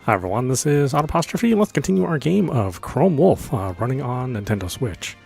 Hi everyone, this is audap, and let's continue our game of Chrome Wolf running on Nintendo Switch.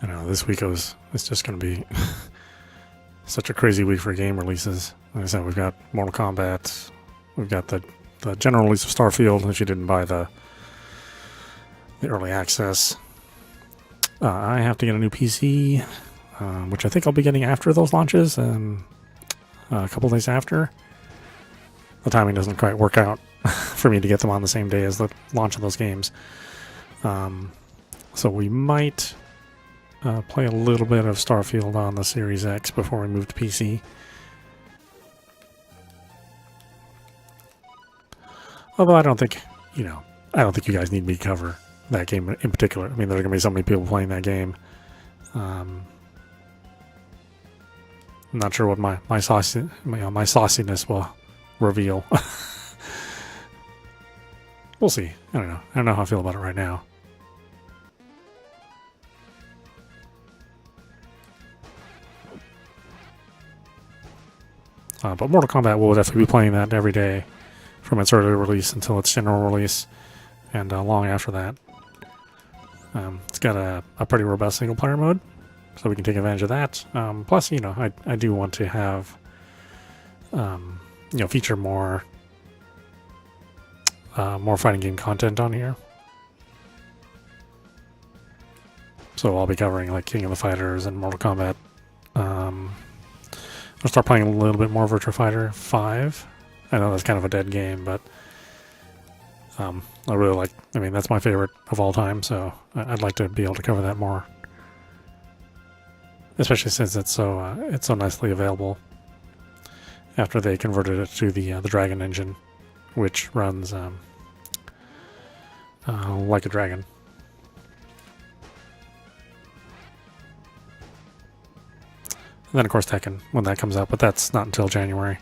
I know this week it's just going to be such a crazy week for game releases. Like I said, we've got Mortal Kombat, we've got the general release of Starfield, if you didn't buy the early access. I have to get a new PC, which I think I'll be getting after those launches, and a couple days after. The timing doesn't quite work out for me to get them on the same day as the launch of those games. So we might play a little bit of Starfield on the Series X before we move to PC. Although I don't think you guys need me to cover that game in particular. I mean, there are going to be so many people playing that game. I'm not sure what my sauciness will reveal. We'll see. I don't know. I don't know how I feel about it right now. But Mortal Kombat will definitely be playing that every day from its early release until its general release, and long after that. It's got a pretty robust single-player mode, so we can take advantage of that. Plus, I do want to have, feature more fighting game content on here. So I'll be covering like King of the Fighters and Mortal Kombat. I'll start playing a little bit more Virtua Fighter 5. I know that's kind of a dead game, but I really that's my favorite of all time, so I'd like to be able to cover that more. Especially since it's so nicely available after they converted it to the Dragon engine, which runs like a dragon. And then, of course, Tekken, when that comes out, but that's not until January.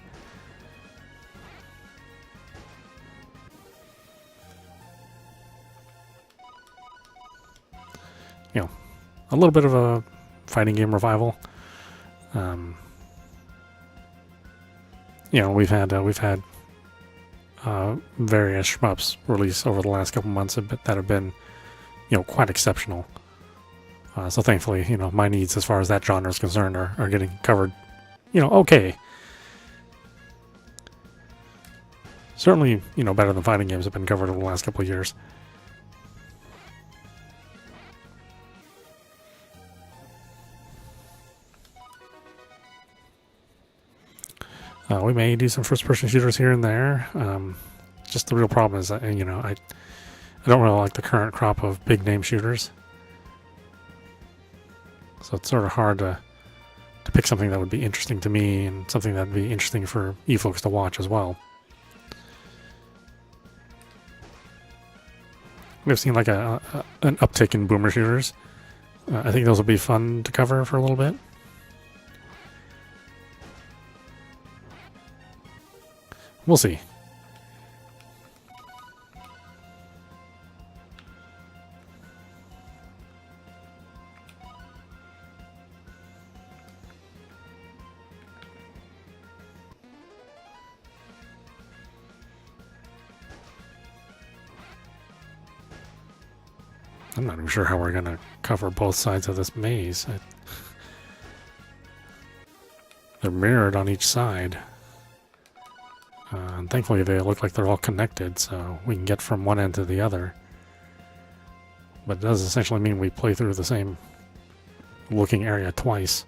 A little bit of a fighting game revival. We've had various shmups release over the last couple months that have been, quite exceptional. So thankfully, my needs as far as that genre is concerned are getting covered, okay. Certainly, better than fighting games have been covered over the last couple of years. We may do some first-person shooters here and there. Just the real problem is that, I don't really like the current crop of big-name shooters. So it's sort of hard to pick something that would be interesting to me and something that would be interesting for you folks to watch as well. We've seen like an uptick in boomer shooters. I think those will be fun to cover for a little bit. We'll see. I'm not even sure how we're going to cover both sides of this maze. They're mirrored on each side. And thankfully they look like they're all connected, so we can get from one end to the other. But it does essentially mean we play through the same looking area twice.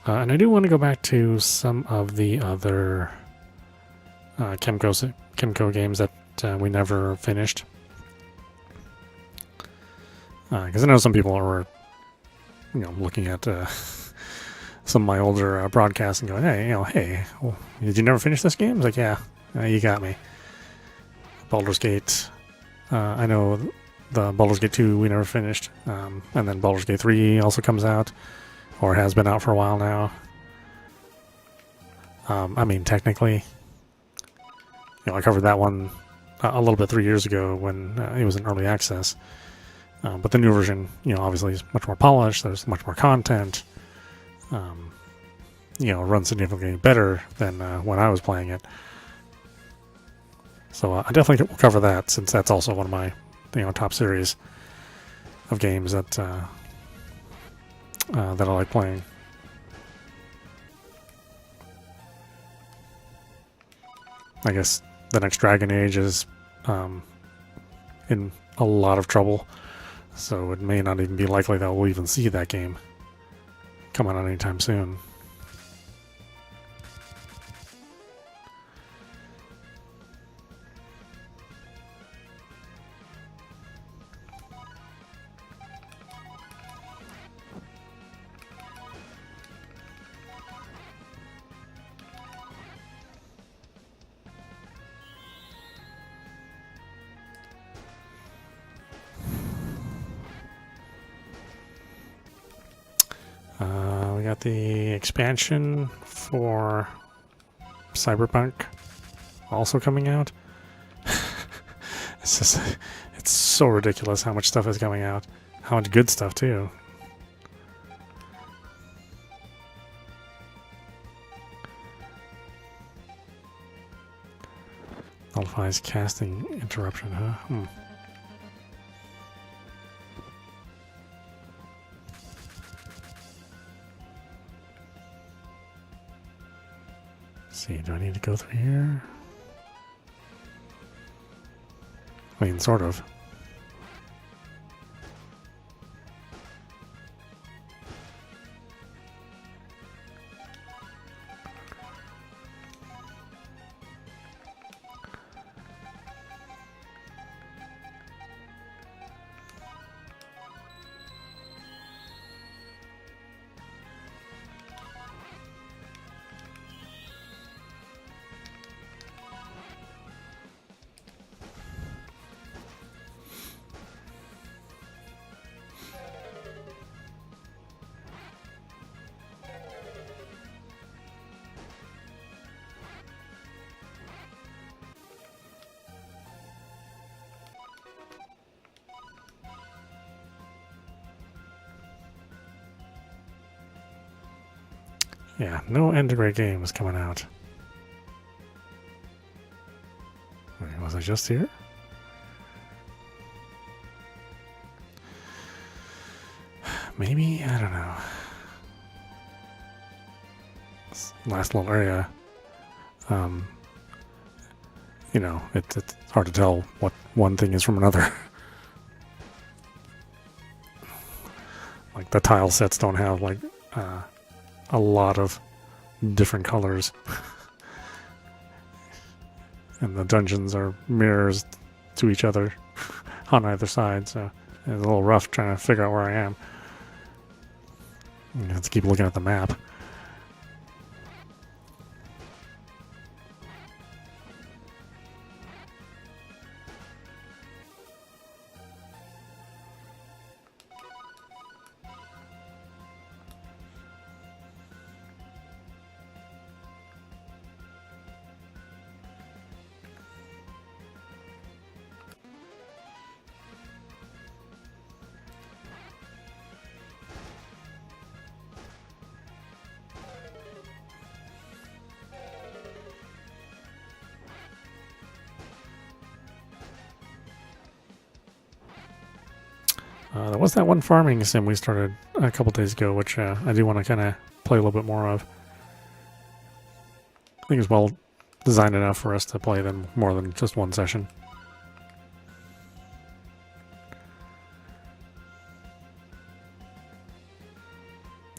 And I do want to go back to some of the other Kemco games that we never finished. Because I know some people are, looking at some of my older broadcasts and going, hey, well, did you never finish this game? I was like, yeah, you got me. Baldur's Gate. I know the Baldur's Gate 2 we never finished, and then Baldur's Gate 3 also comes out, or has been out for a while now. I mean, technically, I covered that one a little bit 3 years ago when it was in early access. But the new version, obviously is much more polished. There's much more content. Runs significantly better than when I was playing it. So I definitely will cover that, since that's also one of my top series of games that I like playing. I guess the next Dragon Age is in a lot of trouble, so it may not even be likely that we'll even see that game come out anytime soon. We got the expansion for Cyberpunk also coming out. It's so ridiculous how much stuff is coming out. How much good stuff, too. Nullifies casting interruption, huh? See, do I need to go through here? I mean, sort of. Yeah, no end to great games coming out. Wait, was I just here? Maybe? I don't know. This last little area. It's hard to tell what one thing is from another. Like, the tile sets don't have, like, a lot of different colors. And the dungeons are mirrors to each other on either side, so it's a little rough trying to figure out where I am. I have to keep looking at the map. There was that one farming sim we started a couple days ago, which I do want to kind of play a little bit more of. I think it's well designed enough for us to play them more than just one session.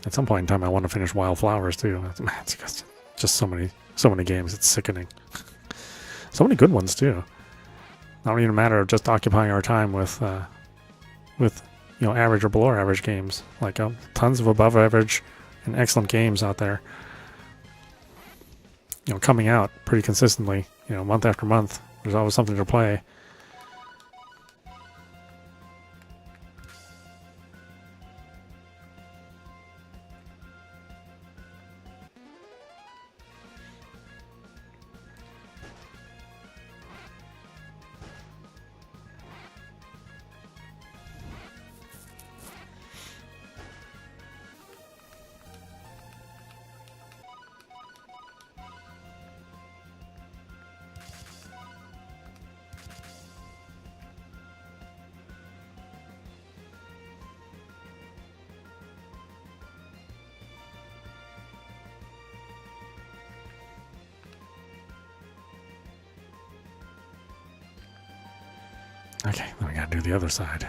At some point in time, I want to finish Wildflowers too. It's just so many games. It's sickening. So many good ones too. Not even a matter of just occupying our time with average or below average games. Like tons of above average and excellent games out there. Coming out pretty consistently. Month after month. There's always something to play. Okay, then we gotta do the other side.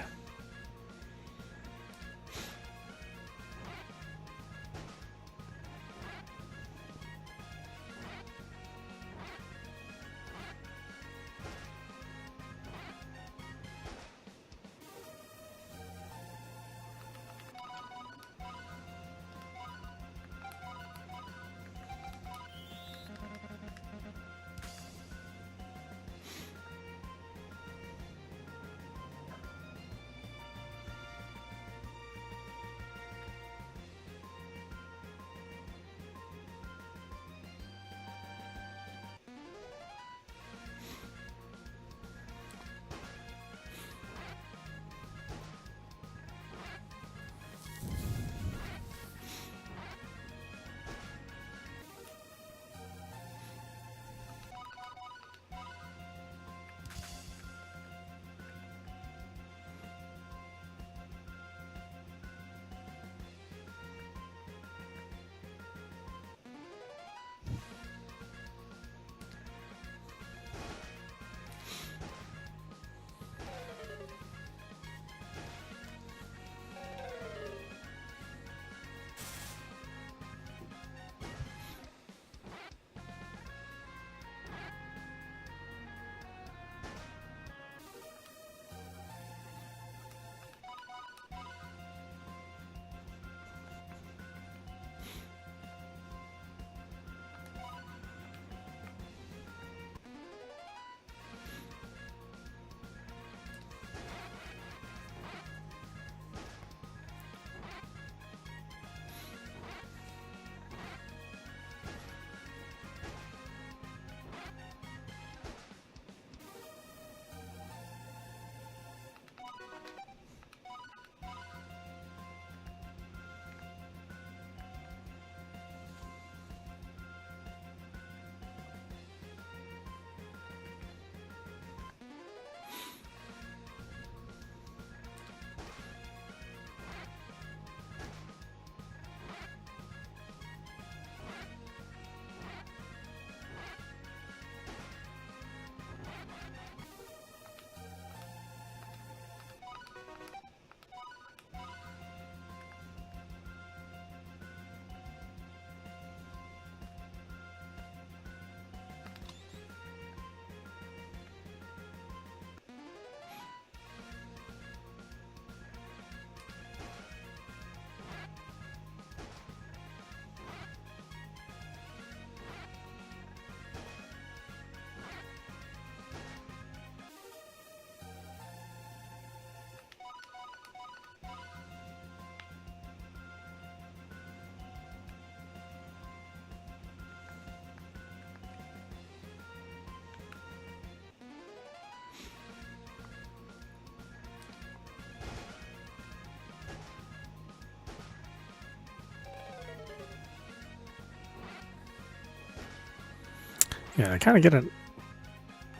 Yeah, I kind of get it.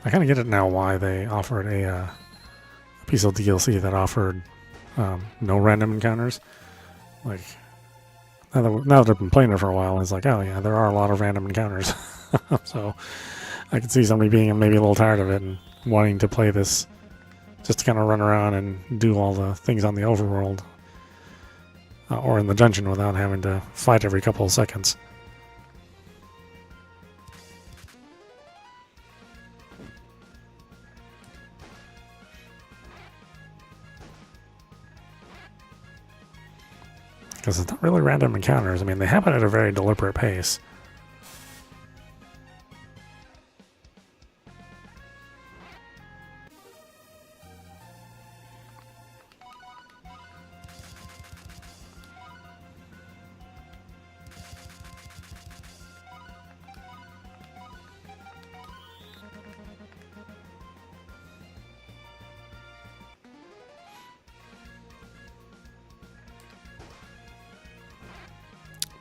I kind of get it now why they offered a piece of DLC that offered no random encounters. Like now that I've been playing it for a while, it's like, oh yeah, there are a lot of random encounters. So I could see somebody being maybe a little tired of it and wanting to play this just to kind of run around and do all the things on the overworld or in the dungeon without having to fight every couple of seconds. Because it's not really random encounters. I mean, they happen at a very deliberate pace.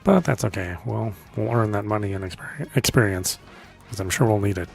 But that's okay. We'll earn that money and experience, because I'm sure we'll need it.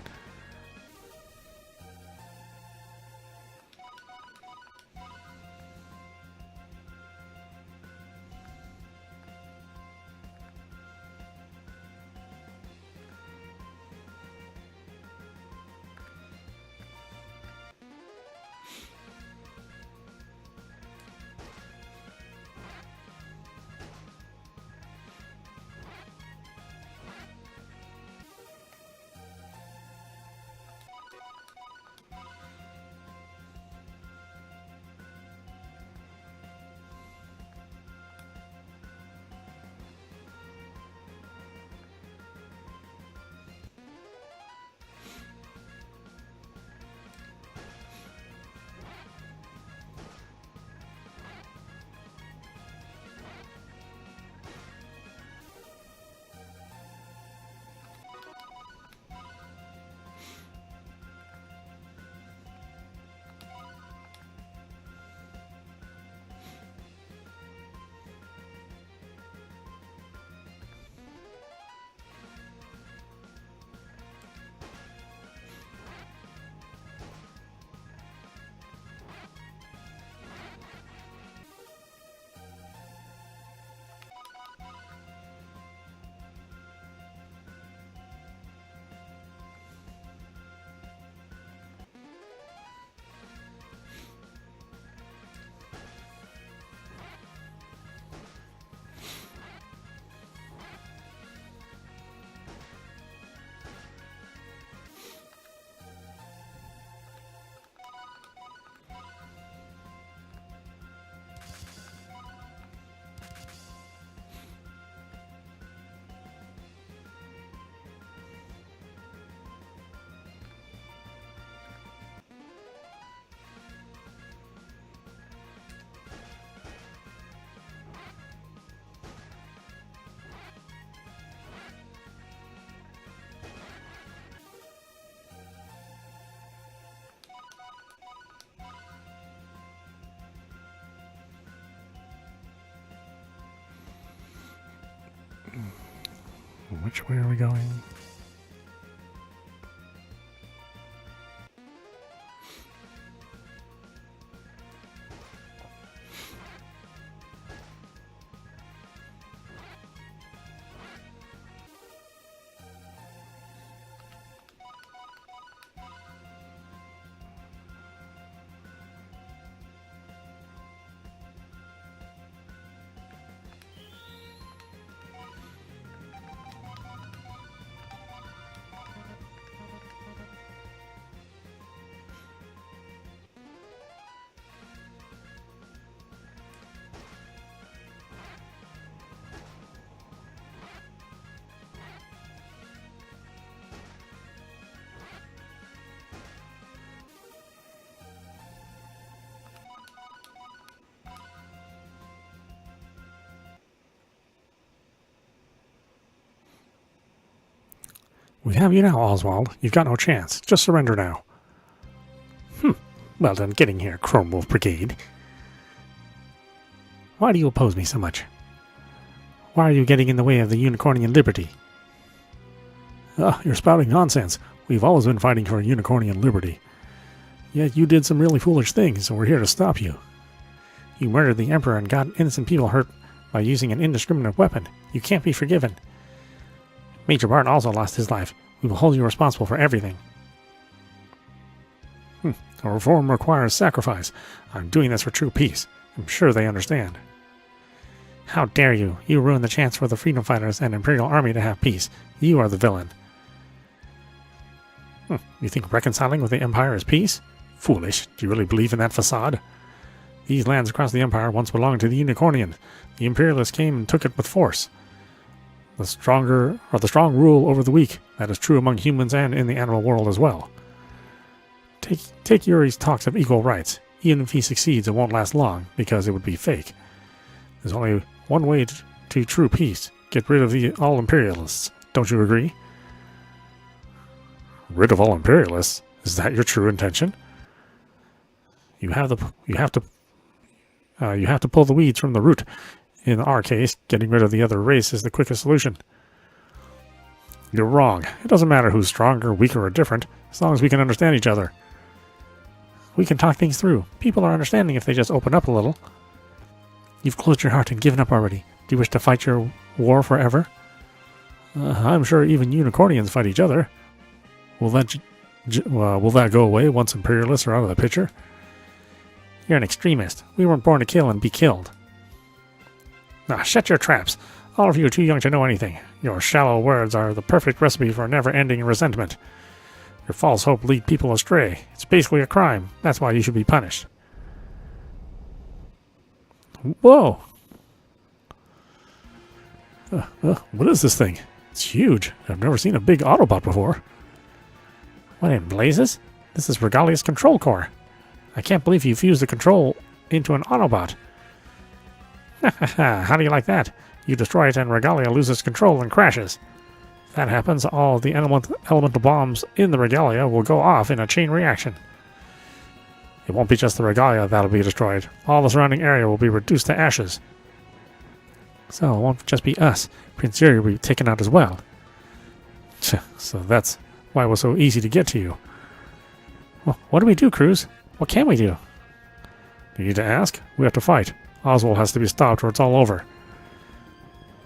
Which way are we going? We have you now, Oswald. You've got no chance. Just surrender now. Well done getting here, Chrome Wolf Brigade. Why do you oppose me so much? Why are you getting in the way of the Unicornian liberty? You're spouting nonsense. We've always been fighting for Unicornian liberty. Yet you did some really foolish things, and we're here to stop you. You murdered the Emperor and got innocent people hurt by using an indiscriminate weapon. You can't be forgiven. Major Barton also lost his life. We will hold you responsible for everything. A reform requires sacrifice. I'm doing this for true peace. I'm sure they understand. How dare you? You ruined the chance for the freedom fighters and Imperial Army to have peace. You are the villain. You think reconciling with the Empire is peace? Foolish. Do you really believe in that facade? These lands across the Empire once belonged to the Unicornian. The Imperialists came and took it with force. The strong rule over the weak. That is true among humans and in the animal world as well. Take Yuri's talks of equal rights. Even if he succeeds, it won't last long, because it would be fake. There's only one way to true peace. Get rid of all Imperialists. Don't you agree? Rid of all Imperialists? Is that your true intention? You have to pull the weeds from the root. In our case, getting rid of the other race is the quickest solution. You're wrong. It doesn't matter who's stronger, weaker, or different, as long as we can understand each other. We can talk things through. People are understanding if they just open up a little. You've closed your heart and given up already. Do you wish to fight your war forever? I'm sure even Unicornians fight each other. Will that go away once Imperialists are out of the picture? You're an extremist. We weren't born to kill and be killed. Shut your traps. All of you are too young to know anything. Your shallow words are the perfect recipe for never-ending resentment. Your false hope lead people astray. It's basically a crime. That's why you should be punished. Whoa! What is this thing? It's huge. I've never seen a big Autobot before. What in blazes? This is Regalia's control core. I can't believe you fused the control into an Autobot. How do you like that? You destroy it and Regalia loses control and crashes. If that happens, all the elemental bombs in the Regalia will go off in a chain reaction. It won't be just the Regalia that'll be destroyed. All the surrounding area will be reduced to ashes. So it won't just be us. Prince Yuri will be taken out as well. So that's why it was so easy to get to you. Well, what do we do, Kruz? What can we do? You need to ask? We have to fight. Oswald has to be stopped or it's all over.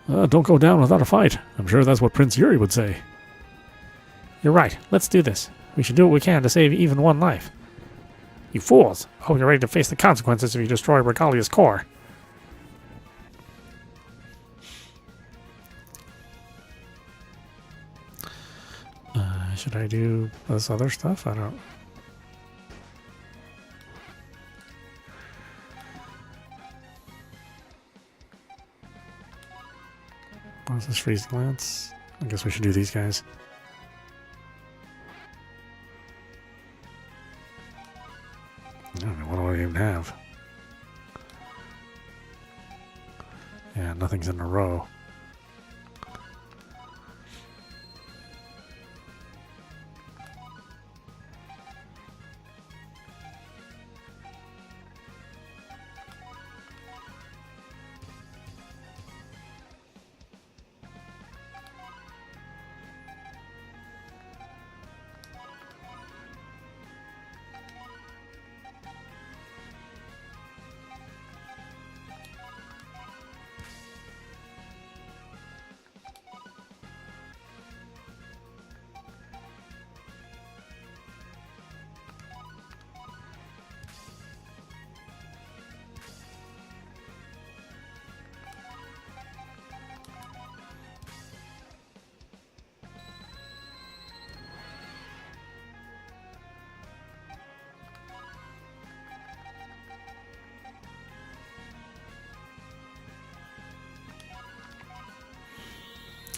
Don't go down without a fight. I'm sure that's what Prince Yuri would say. You're right. Let's do this. We should do what we can to save even one life. You fools! I hope you're ready to face the consequences if you destroy Regalia's core. Should I do this other stuff? I don't... What's this freeze glance? I guess we should do these guys. I don't know, what do I even have? Yeah, nothing's in a row.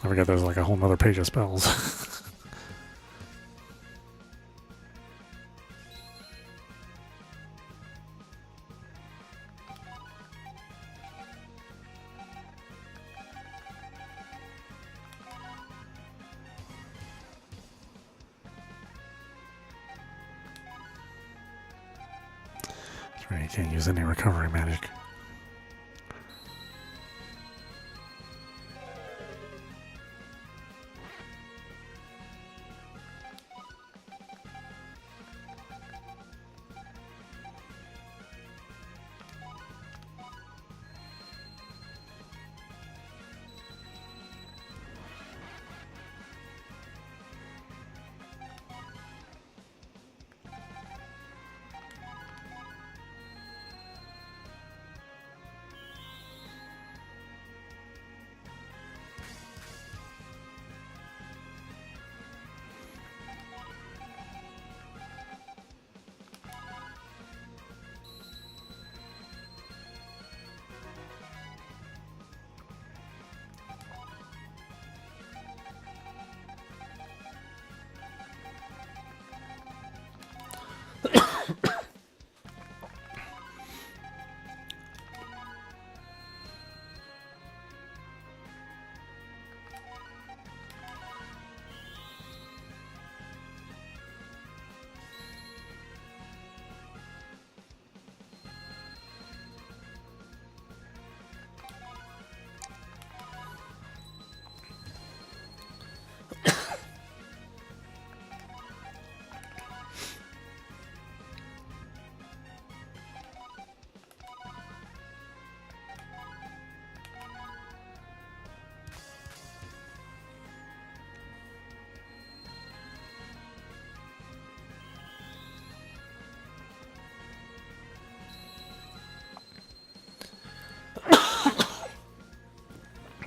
I forget there's like a whole nother page of spells. Right, you can't use any recovery magic.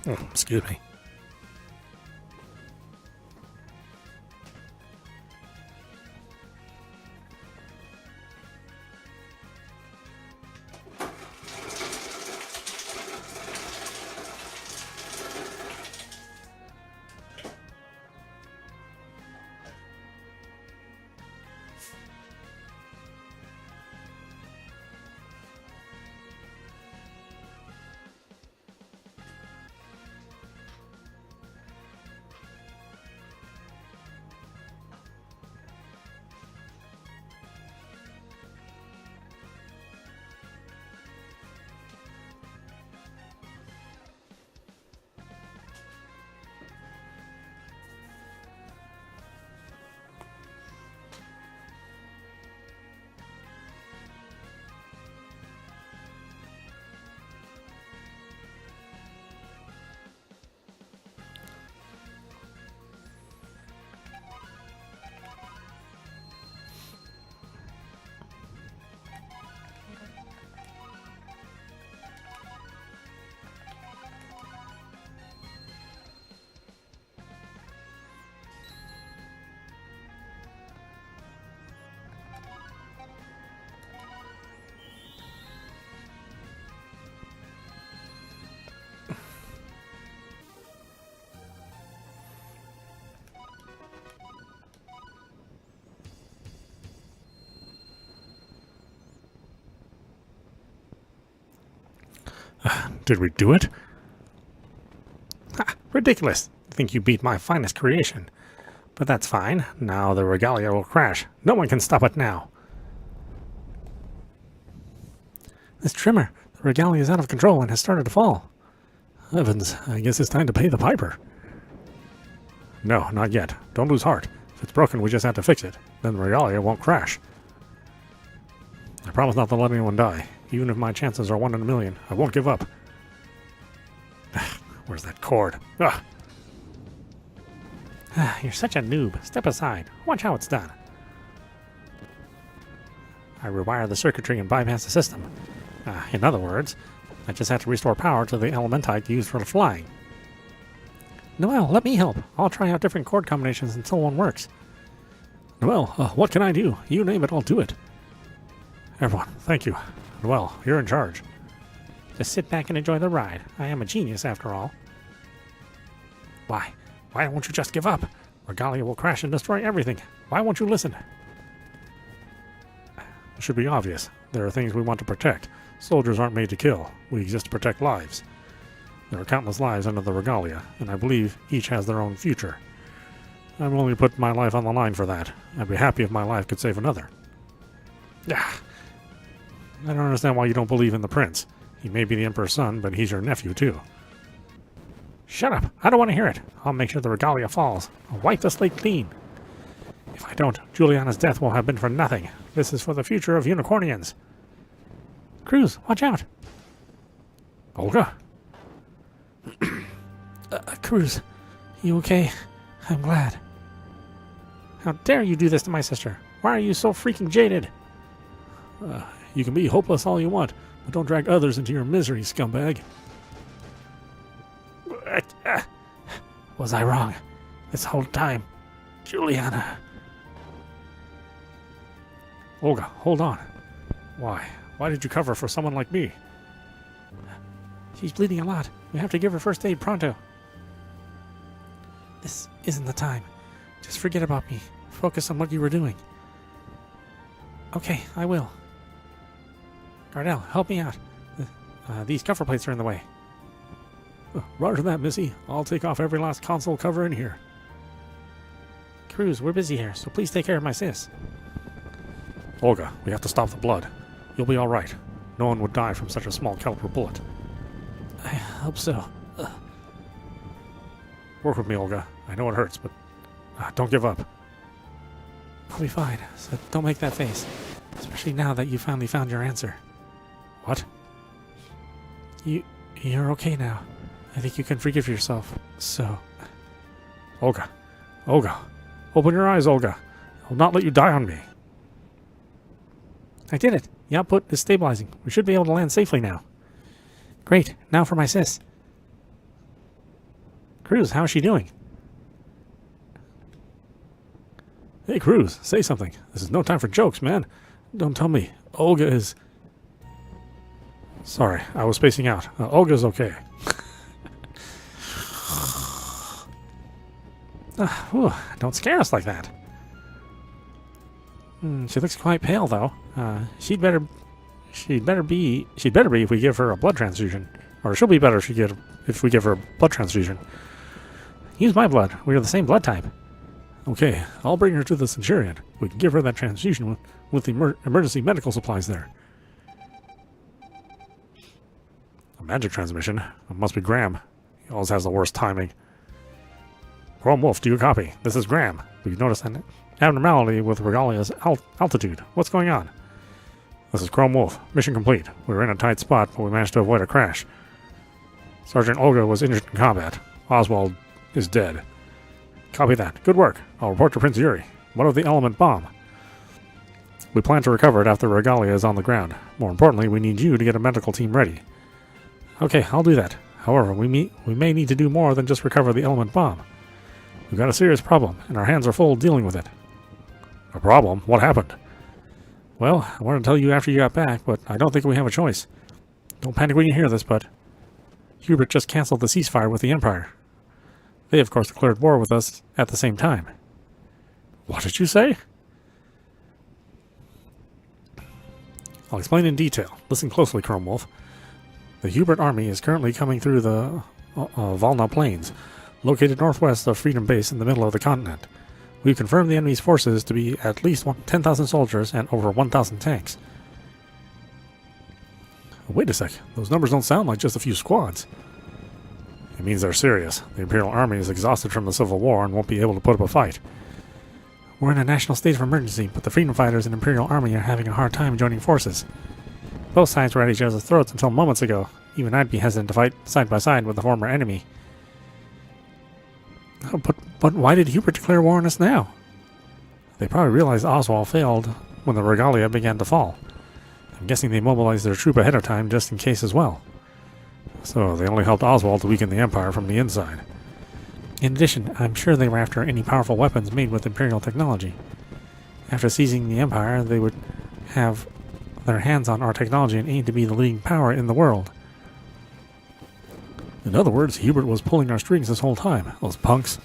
Oh, excuse me. Did we do it? Ha! Ridiculous! I think you beat my finest creation. But that's fine. Now the regalia will crash. No one can stop it now. This trimmer, the regalia is out of control and has started to fall. Heavens, I guess it's time to pay the piper. No, not yet. Don't lose heart. If it's broken, we just have to fix it. Then the regalia won't crash. I promise not to let anyone die. Even if my chances are 1 in a million, I won't give up. Where's that cord? Ugh. You're such a noob. Step aside. Watch how it's done. I rewire the circuitry and bypass the system. In other words, I just have to restore power to the elementite used for the flying. Noelle, let me help. I'll try out different cord combinations until one works. Noelle, what can I do? You name it, I'll do it. Everyone, thank you. Noelle, you're in charge. Just sit back and enjoy the ride. I am a genius after all. Why? Why won't you just give up? Regalia will crash and destroy everything. Why won't you listen? It should be obvious. There are things we want to protect. Soldiers aren't made to kill. We exist to protect lives. There are countless lives under the Regalia, and I believe each has their own future. I'm willing to put my life on the line for that. I'd be happy if my life could save another. Ah, I don't understand why you don't believe in the prince. He may be the Emperor's son, but he's your nephew too. Shut up! I don't want to hear it. I'll make sure the Regalia falls. I'll wipe the slate clean. If I don't, Juliana's death will have been for nothing. This is for the future of Unicornians. Kruz, watch out! Olga? Kruz, you okay? I'm glad. How dare you do this to my sister? Why are you so freaking jaded? You can be hopeless all you want, but don't drag others into your misery, scumbag. Was I wrong? This whole time, Juliana. Olga, hold on. Why? Why did you cover for someone like me? She's bleeding a lot. We have to give her first aid pronto. This isn't the time. Just forget about me. Focus on what you were doing. Okay, I will. Gardell, help me out. These cover plates are in the way. Roger that, Missy. I'll take off every last console cover in here. Kruz, we're busy here, so please take care of my sis. Olga, we have to stop the blood. You'll be all right. No one would die from such a small caliber bullet. I hope so. Work with me, Olga. I know it hurts, but don't give up. I'll be fine, so don't make that face. Especially now that you finally found your answer. What? You're okay now. I think you can forgive yourself. So... Olga. Olga. Open your eyes, Olga. I'll not let you die on me. I did it. The output is stabilizing. We should be able to land safely now. Great. Now for my sis. Kruz, how is she doing? Hey, Kruz, say something. This is no time for jokes, man. Don't tell me. Olga is... Sorry, I was spacing out. Olga's okay. Don't scare us like that. She looks quite pale, though. She'd better be if we give her a blood transfusion. Or she'll be better if we give her a blood transfusion. Use my blood. We are the same blood type. Okay, I'll bring her to the Centurion. We can give her that transfusion with the emergency medical supplies there. A magic transmission? It must be Graham. He always has the worst timing. Chrome Wolf, do you copy? This is Graham. We've noticed an abnormality with Regalia's altitude. What's going on? This is Chrome Wolf. Mission complete. We were in a tight spot, but we managed to avoid a crash. Sergeant Olga was injured in combat. Oswald is dead. Copy that. Good work. I'll report to Prince Yuri. What of the element bomb? We plan to recover it after Regalia is on the ground. More importantly, we need you to get a medical team ready. Okay, I'll do that. However, we may need to do more than just recover the element bomb. We've got a serious problem, and our hands are full dealing with it. A problem? What happened? Well, I wanted to tell you after you got back, but I don't think we have a choice. Don't panic when you hear this, but Hubert just canceled the ceasefire with the Empire. They, of course, declared war with us at the same time. What did you say? I'll explain in detail. Listen closely, Chrome Wolf. The Hubert Army is currently coming through the Valna Plains, located northwest of Freedom Base in the middle of the continent. We've confirmed the enemy's forces to be at least 10,000 soldiers and over 1,000 tanks. Wait a sec. Those numbers don't sound like just a few squads. It means they're serious. The Imperial Army is exhausted from the Civil War and won't be able to put up a fight. We're in a national state of emergency, but the Freedom Fighters and Imperial Army are having a hard time joining forces. Both sides were at each other's throats until moments ago. Even I'd be hesitant to fight side by side with the former enemy. Oh, but why did Hubert declare war on us now? They probably realized Oswald failed when the Regalia began to fall. I'm guessing they mobilized their troop ahead of time just in case as well. So they only helped Oswald to weaken the Empire from the inside. In addition, I'm sure they were after any powerful weapons made with Imperial technology. After seizing the Empire, they would have their hands on our technology and aim to be the leading power in the world. In other words, Hubert was pulling our strings this whole time. Those punks.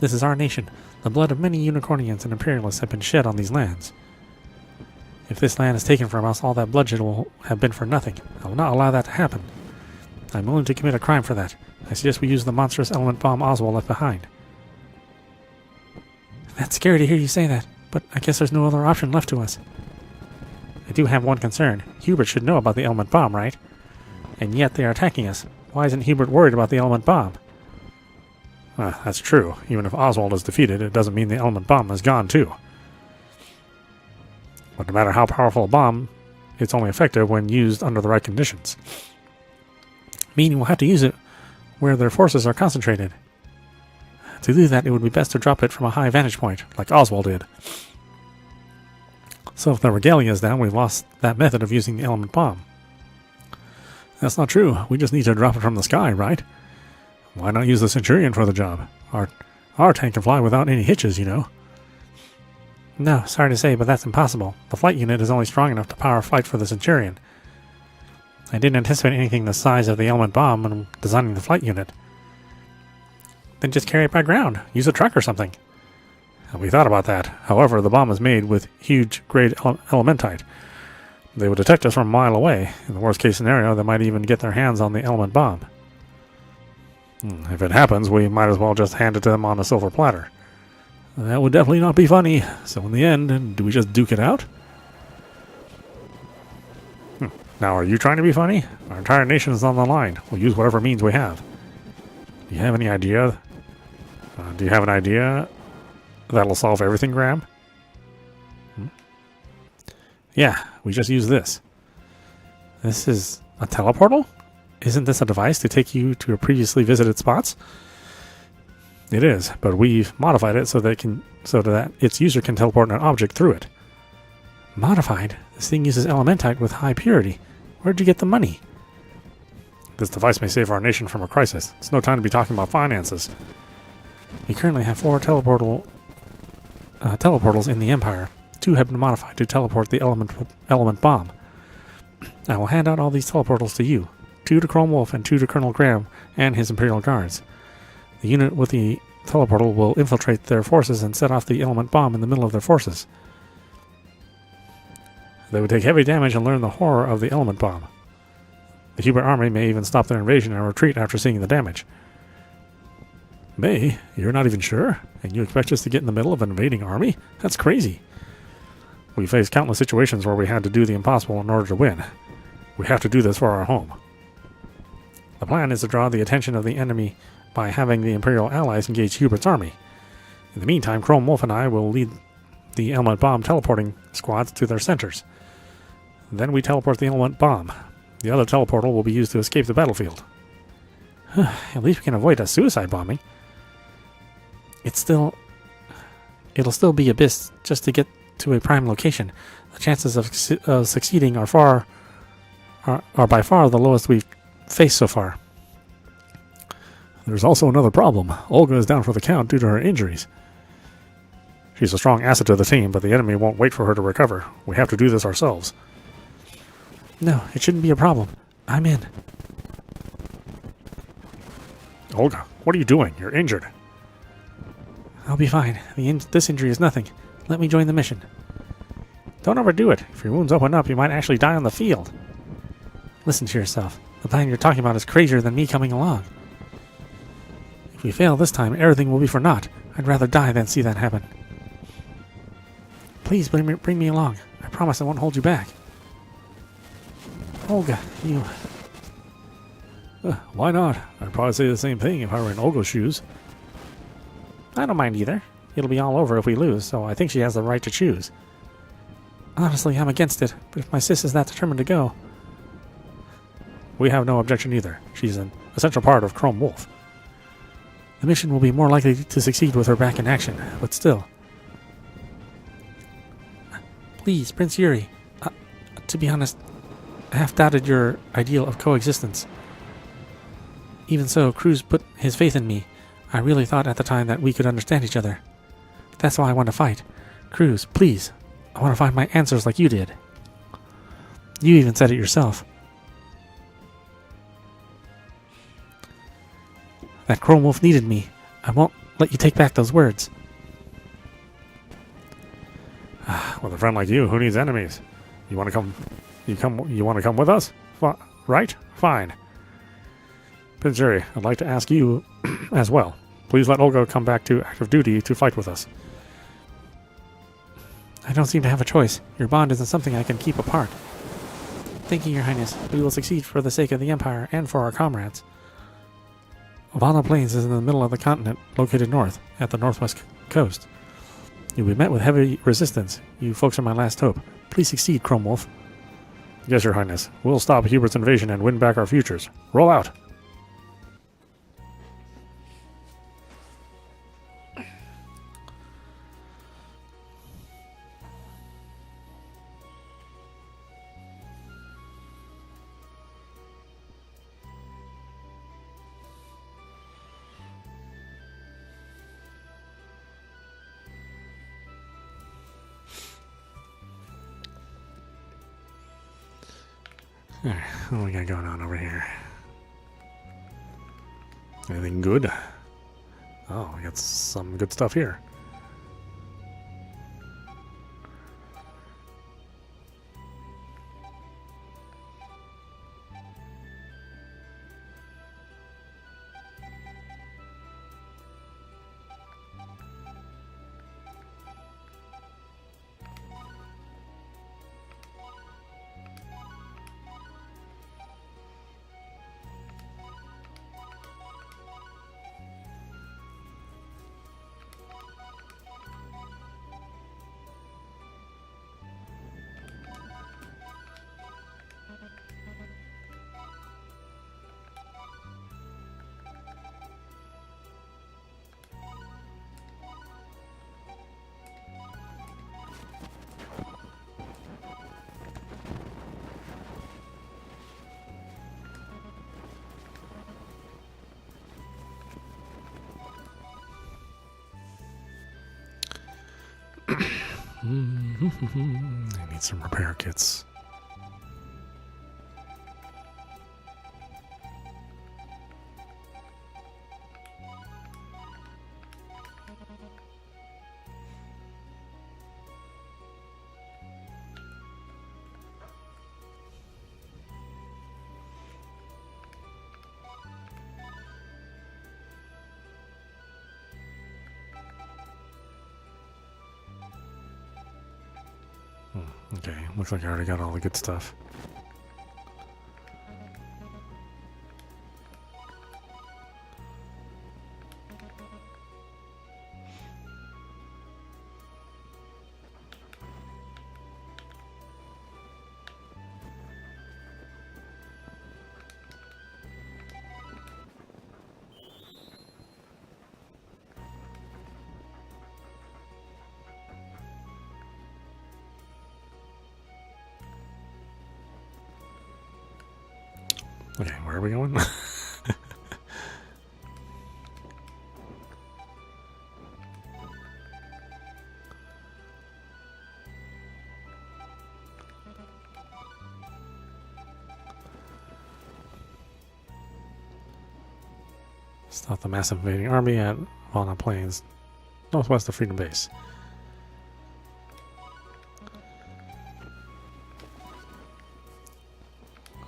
This is our nation. The blood of many Unicornians and Imperialists have been shed on these lands. If this land is taken from us, all that bloodshed will have been for nothing. I will not allow that to happen. I am willing to commit a crime for that. I suggest we use the monstrous element bomb Oswald left behind. That's scary to hear you say that, but I guess there's no other option left to us. I do have one concern. Hubert should know about the element bomb, right? And yet they are attacking us. Why isn't Hubert worried about the element bomb? That's true. Even if Oswald is defeated, it doesn't mean the element bomb is gone too. But no matter how powerful a bomb, it's only effective when used under the right conditions. Meaning we'll have to use it where their forces are concentrated. To do that, it would be best to drop it from a high vantage point, like Oswald did. So if the regalia is down, we've lost that method of using the element bomb. That's not true. We just need to drop it from the sky, right? Why not use the Centurion for the job? Our tank can fly without any hitches, you know. No, sorry to say, but that's impossible. The flight unit is only strong enough to power a flight for the Centurion. I didn't anticipate anything the size of the element bomb when designing the flight unit. Then just carry it by ground. Use a truck or something. We thought about that. However, the bomb is made with huge grade elementite. They would detect us from a mile away. In the worst case scenario, they might even get their hands on the element bomb. If it happens, we might as well just hand it to them on a silver platter. That would definitely not be funny. So in the end, do we just duke it out? Now, are you trying to be funny? Our entire nation is on the line. We'll use whatever means we have. Do you have any idea? Do you have an idea that'll solve everything, Graham? Yeah, we just use this. This is a teleportal? Isn't this a device to take you to your previously visited spots? It is, but we've modified it so that its user can teleport an object through it. Modified? This thing uses elementite with high purity. Where'd you get the money? This device may save our nation from a crisis. It's no time to be talking about finances. We currently have 4 teleportals in the Empire. 2 have been modified to teleport the element bomb. I will hand out all these teleportals to you. 2 to Chrome Wolf and 2 to Colonel Graham and his Imperial Guards. The unit with the teleportal will infiltrate their forces and set off the element bomb in the middle of their forces. They would take heavy damage and learn the horror of the element bomb. The Hubert Army may even stop their invasion and retreat after seeing the damage. May? You're not even sure? And you expect us to get in the middle of an invading army? That's crazy. We faced countless situations where we had to do the impossible in order to win. We have to do this for our home. The plan is to draw the attention of the enemy by having the Imperial allies engage Hubert's army. In the meantime, Chrome Wolf and I will lead the element bomb teleporting squads to their centers. Then we teleport the element bomb. The other teleportal will be used to escape the battlefield. At least we can avoid a suicide bombing. It'll still be abyss just to get to a prime location. The chances of succeeding are by far the lowest we've faced so far. There's also another problem. Olga is down for the count due to her injuries. She's a strong asset to the team, but the enemy won't wait for her to recover. We have to do this ourselves. No, it shouldn't be a problem. I'm in. Olga, what are you doing? You're injured. I'll be fine. This injury is nothing. Let me join the mission. Don't overdo it. If your wounds open up, you might actually die on the field. Listen to yourself. The plan you're talking about is crazier than me coming along. If we fail this time, everything will be for naught. I'd rather die than see that happen. Please bring me along. I promise I won't hold you back. Olga, you... Why not? I'd probably say the same thing if I were in Olga's shoes. I don't mind either. It'll be all over if we lose, so I think she has the right to choose. Honestly, I'm against it, but if my sis is that determined to go... We have no objection either. She's an essential part of Chrome Wolf. The mission will be more likely to succeed with her back in action, but still. Please, Prince Yuri. To be honest, I half doubted your ideal of coexistence. Even so, Kruz put his faith in me. I really thought at the time that we could understand each other. That's why I want to fight. Kruz, please. I want to find my answers like you did. You even said it yourself. That Chrome Wolf needed me. I won't let you take back those words. With a friend like you, who needs enemies? You want to come? You want to come with us? Right? Fine. Pinjuri, I'd like to ask you as well. Please let Olga come back to active duty to fight with us. I don't seem to have a choice. Your bond isn't something I can keep apart. Thank you, Your Highness. We will succeed for the sake of the Empire and for our comrades. Valna Plains is in the middle of the continent, located north, at the northwest coast. You'll be met with heavy resistance. You folks are my last hope. Please succeed, Chrome Wolf. Yes, Your Highness. We'll stop Hubert's invasion and win back our futures. Roll out! Alright, what do we got going on over here? Anything good? Oh, we got some good stuff here. I need some repair kits. Okay, looks like I already got all the good stuff. Okay, where are we going? Stop the massive invading army at Valna Plains, northwest of Freedom Base.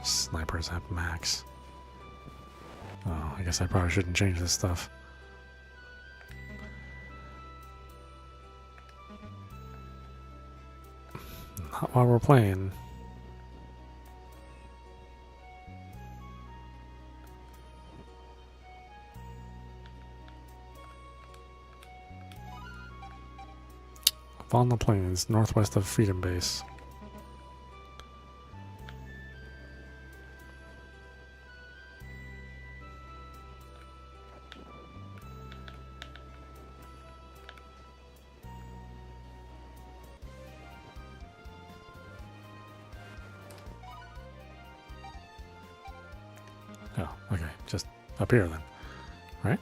Snipers at max. Oh, I guess I probably shouldn't change this stuff. Not while we're playing. On the plains, northwest of Freedom Base. Oh, okay, just up here then, right?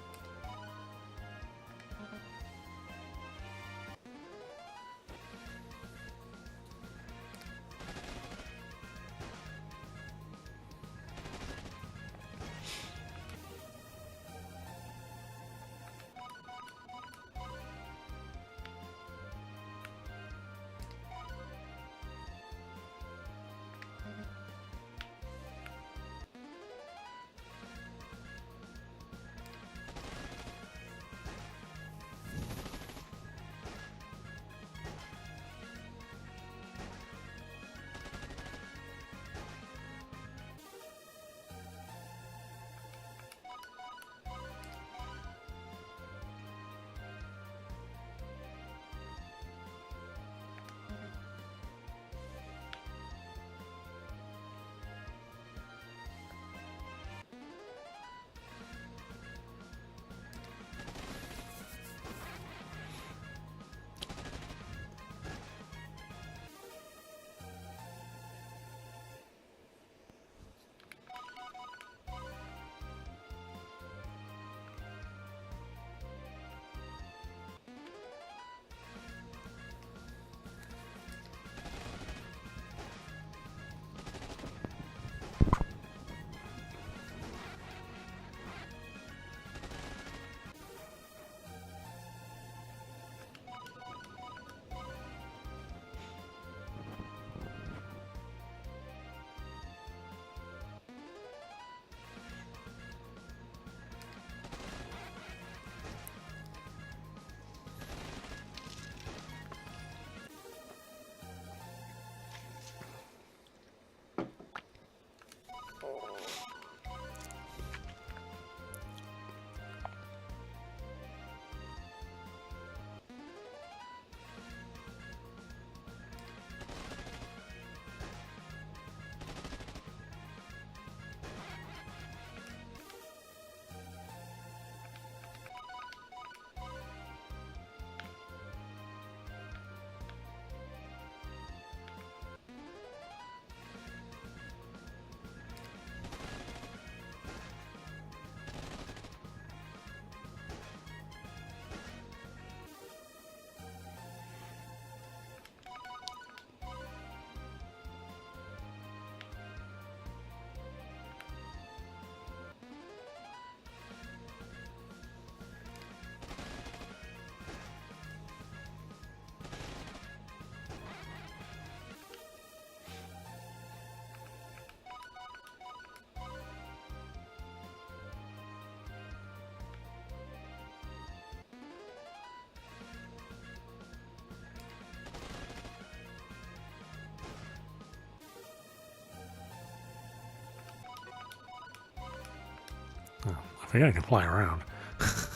Oh, I think I can fly around. It's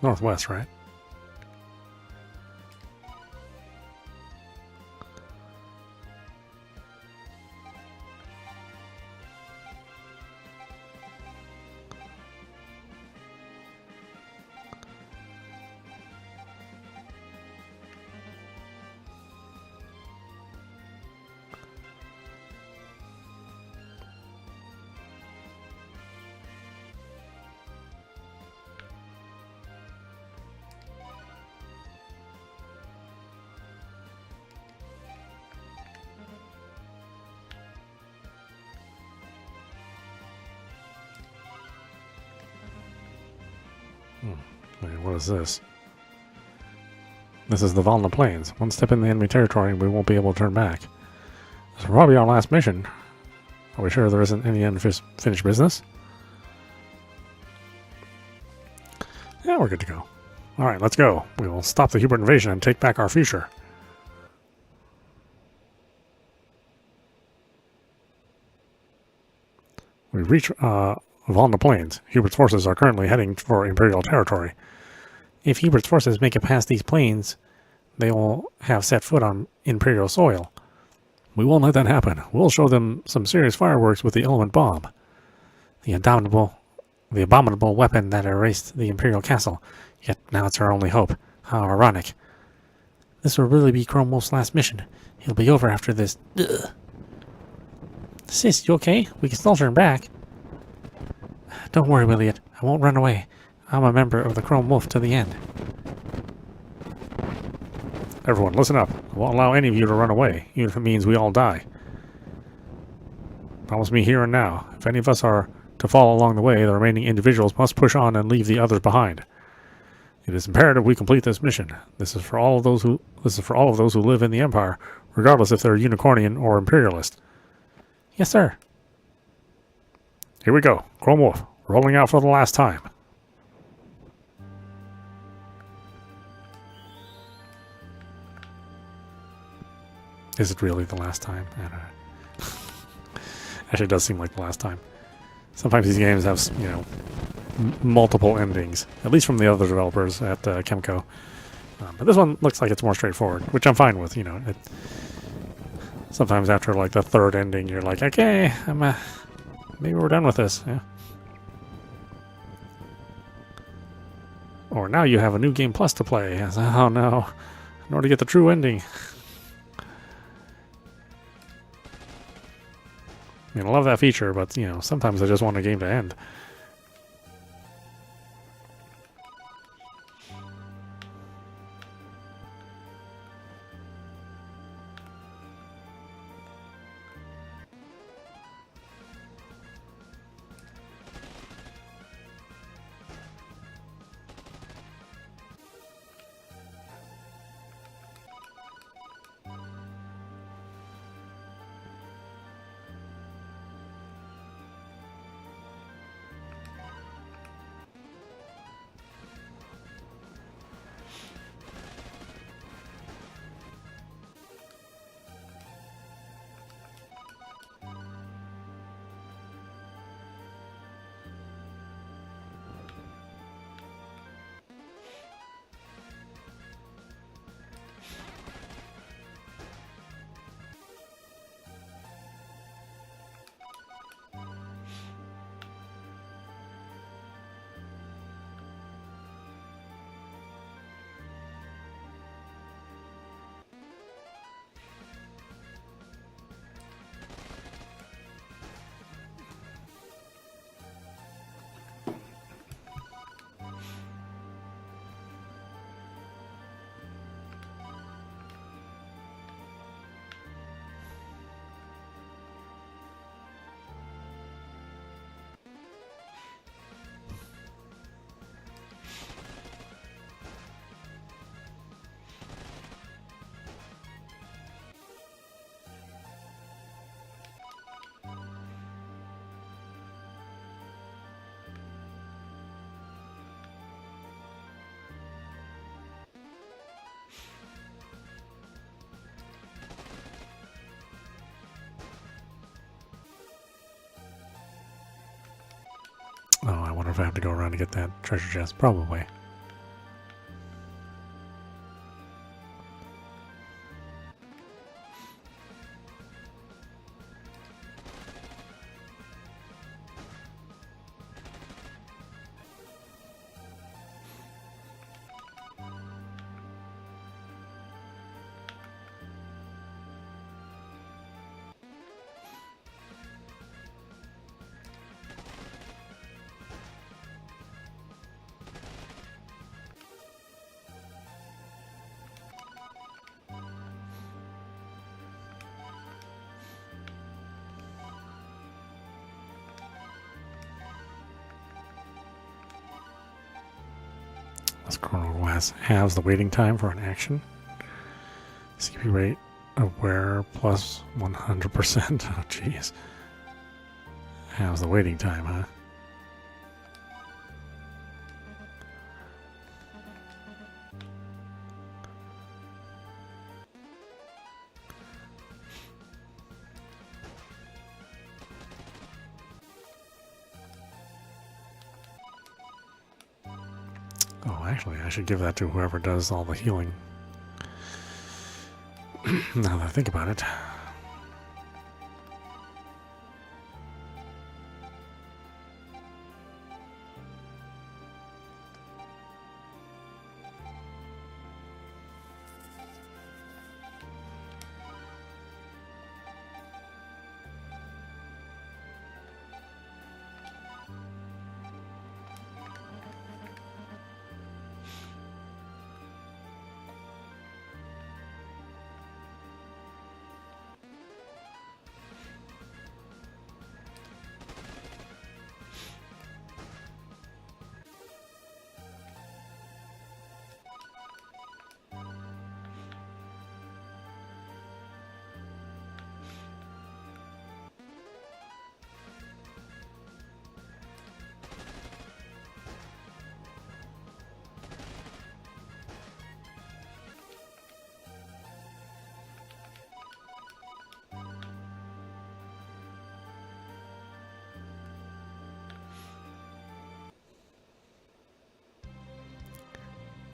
northwest, right? Wait, what is this? This is the Valna Plains. One step in the enemy territory and we won't be able to turn back. This will probably be our last mission. Are we sure there isn't any unfinished business? Yeah, we're good to go. Alright, let's go. We will stop the Hubert invasion and take back our future. We reach Valna Plains. Hubert's forces are currently heading for Imperial territory. If Hubert's forces make it past these plains, they will have set foot on Imperial soil. We won't let that happen. We'll show them some serious fireworks with the element bomb. The abominable weapon that erased the Imperial castle. Yet now it's our only hope. How ironic. This will really be Chrome Wolf's last mission. He'll be over after this. Ugh. Sis, you okay? We can still turn back. Don't worry, Williot. I won't run away. I'm a member of the Chrome Wolf to the end. Everyone, listen up. I won't allow any of you to run away, even if it means we all die. Promise me here and now. If any of us are to fall along the way, the remaining individuals must push on and leave the others behind. It is imperative we complete this mission. This is for all of those who live in the Empire, regardless if they're Unicornian or Imperialist. Yes, sir. Here we go. Chrome Wolf, rolling out for the last time. Is it really the last time? I don't know. Actually, it does seem like the last time. Sometimes these games have, you know, multiple endings, at least from the other developers at Chemco. But this one looks like it's more straightforward, which I'm fine with. You know, sometimes after like the third ending, you're like, okay, maybe we're done with this. Yeah. Or now you have a new game plus to play. Oh no, in order to get the true ending. I mean, I love that feature, but, you know, sometimes I just want a game to end. if I have to go around to get that treasure chest. Probably. This chrono glass halves the waiting time for an action. CP rate aware plus 100%. Oh, jeez. Halves the waiting time, huh? Oh, actually, I should give that to whoever does all the healing. Now that I think about it.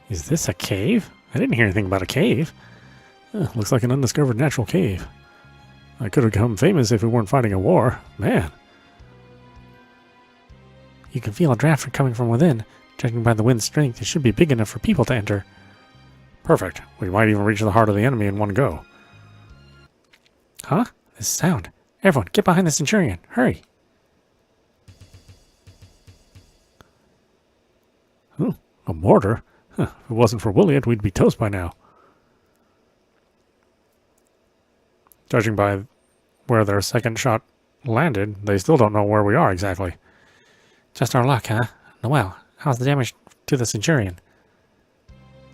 Is this a cave? I didn't hear anything about a cave. Looks like an undiscovered natural cave. I could have become famous if we weren't fighting a war. Man. You can feel a draft coming from within. Judging by the wind's strength, it should be big enough for people to enter. Perfect. We might even reach the heart of the enemy in one go. Huh? This sound. Everyone, get behind the Centurion. Hurry. A mortar? Huh. If it wasn't for Williot, we'd be toast by now. Judging by where their second shot landed, they still don't know where we are exactly. Just our luck, huh? Noel, how's the damage to the Centurion?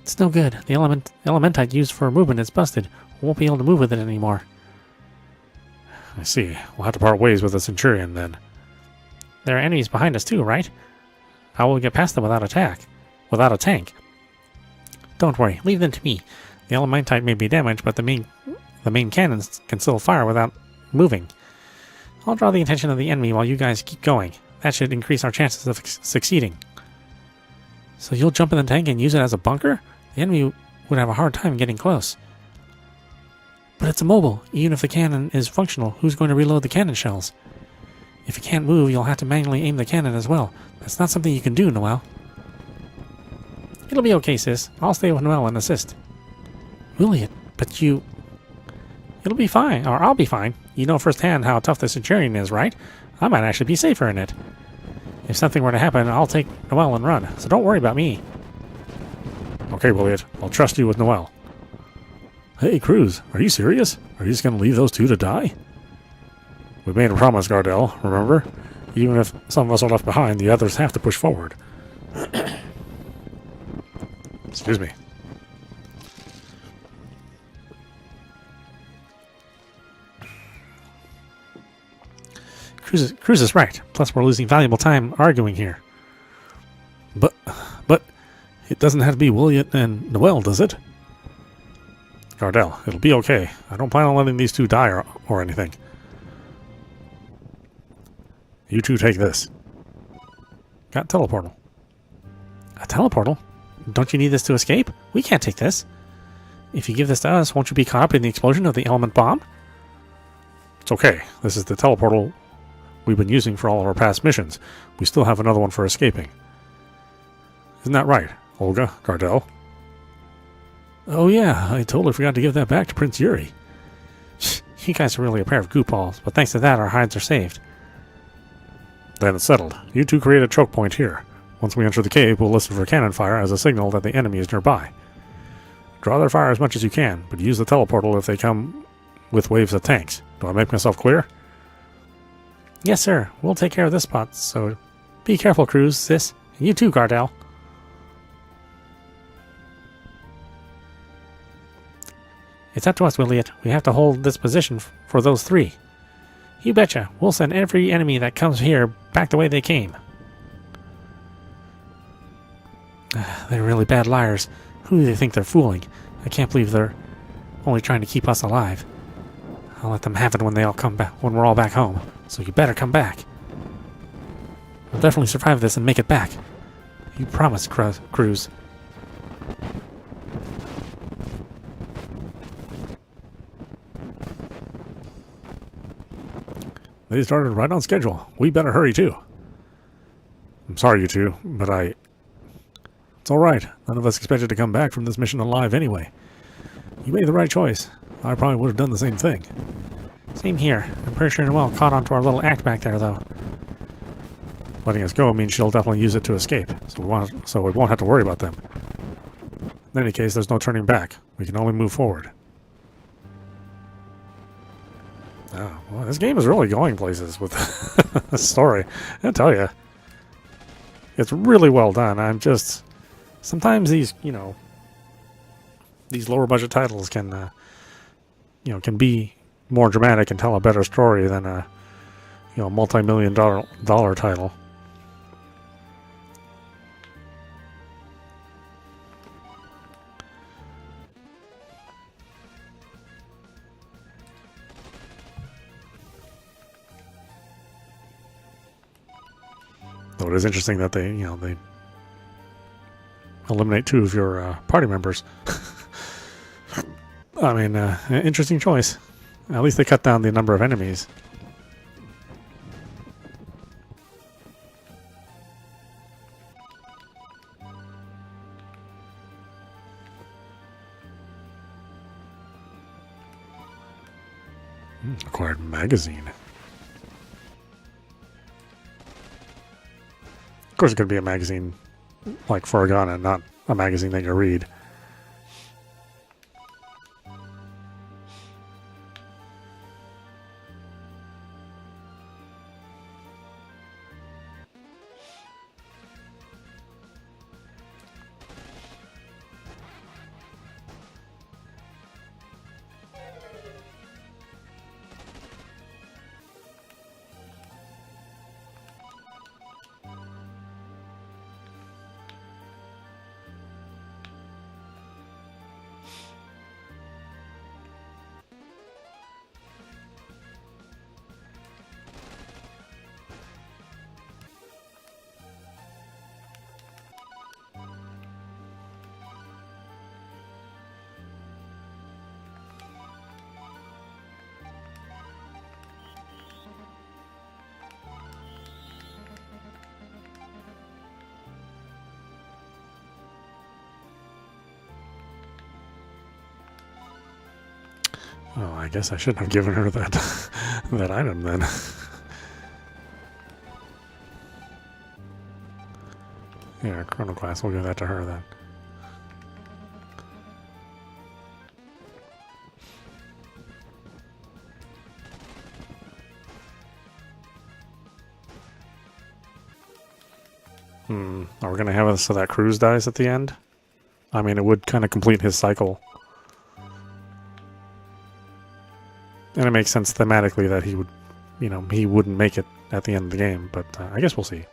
It's no good. The elementite used for movement is busted. We won't be able to move with it anymore. I see. We'll have to part ways with the Centurion then. There are enemies behind us too, right? How will we get past them without a tank? Don't worry, leave them to me. The elementite may be damaged, but the main cannons can still fire without moving. I'll draw the attention of the enemy while you guys keep going. That should increase our chances of succeeding. So you'll jump in the tank and use it as a bunker? The enemy would have a hard time getting close. But it's immobile. Even if the cannon is functional, who's going to reload the cannon shells? If you can't move, you'll have to manually aim the cannon as well. That's not something you can do, Noel. It'll be okay, sis. I'll stay with Noel and assist. Williot, but you... It'll be fine, or I'll be fine. You know firsthand how tough the Centurion is, right? I might actually be safer in it. If something were to happen, I'll take Noel and run, so don't worry about me. Okay, Williot. I'll trust you with Noel. Hey, Kruz, are you serious? Are you just going to leave those two to die? We made a promise, Gardel, remember? Even if some of us are left behind, the others have to push forward. Excuse me. Kruz is right. Plus, we're losing valuable time arguing here. But it doesn't have to be Williot and Noel, does it? Gardel, it'll be okay. I don't plan on letting these two die or anything. You two take this. Got teleportal. A teleportal? Don't you need this to escape? We can't take this. If you give this to us, won't you be caught up in the explosion of the element bomb? It's okay. This is the teleportal we've been using for all of our past missions. We still have another one for escaping. Isn't that right, Olga, Gardell? Oh yeah, I totally forgot to give that back to Prince Yuri. You guys are really a pair of goopballs, but thanks to that our hides are saved. Then it's settled. You two create a choke point here. Once we enter the cave, we'll listen for cannon fire as a signal that the enemy is nearby. Draw their fire as much as you can, but use the teleportal if they come with waves of tanks. Do I make myself clear? Yes, sir. We'll take care of this spot, so be careful, Kruz, sis. And you too, Gardell. It's up to us, Williot. We have to hold this position for those three. You betcha. We'll send every enemy that comes here back the way they came. They're really bad liars. Who do they think they're fooling? I can't believe they're only trying to keep us alive. I'll let them have it when they all come back, when we're all back home. So you better come back. We'll definitely survive this and make it back. You promised, Kruz. They started right on schedule. We better hurry too. I'm sorry, you two, but it's alright. None of us expected to come back from this mission alive anyway. You made the right choice. I probably would have done the same thing. Same here. I'm pretty sure Noelle caught onto our little act back there, though. Letting us go means she'll definitely use it to escape, so we won't have to worry about them. In any case, there's no turning back. We can only move forward. Oh, well, this game is really going places with the story. I tell you. It's really well done. I'm just... Sometimes these, these lower budget titles can, can be more dramatic and tell a better story than a, multi-million dollar title. Though it is interesting that they eliminate two of your party members. I mean, interesting choice. At least they cut down the number of enemies. Acquired magazine. Of course, it could be a magazine like for a gun and not a magazine that you read. Oh, I guess I shouldn't have given her that that item then. Yeah, Chrono Class, we'll give that to her then. Are we going to have it so that Kruz dies at the end? I mean, it would kind of complete his cycle. And it makes sense thematically that he would, he wouldn't make it at the end of the game, but I guess we'll see.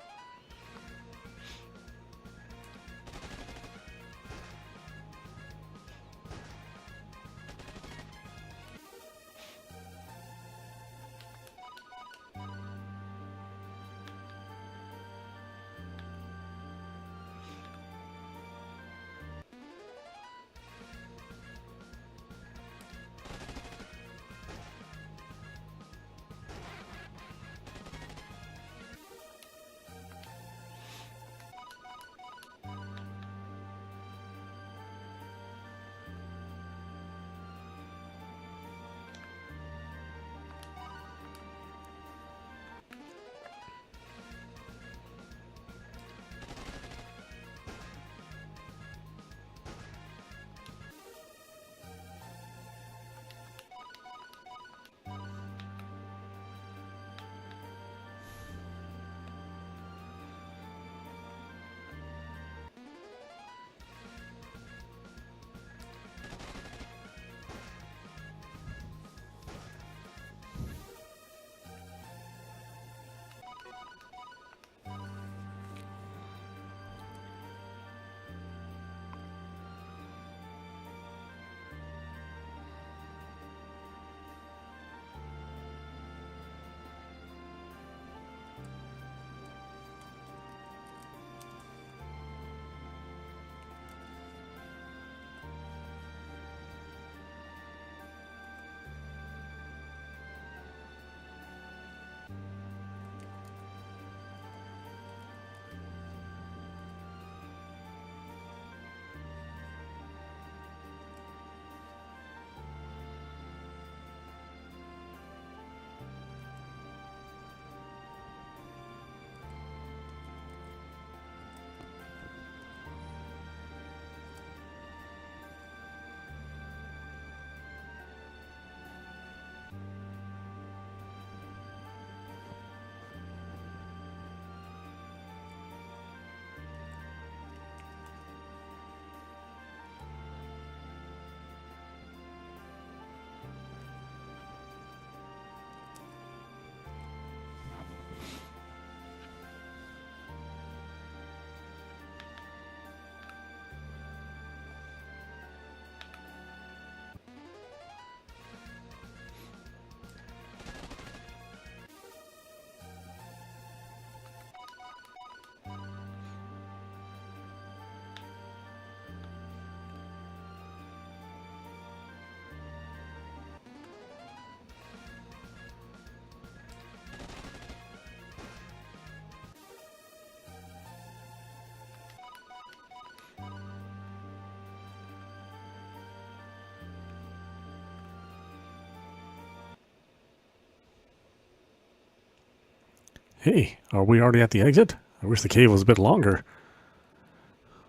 Hey, are we already at the exit? I wish the cave was a bit longer.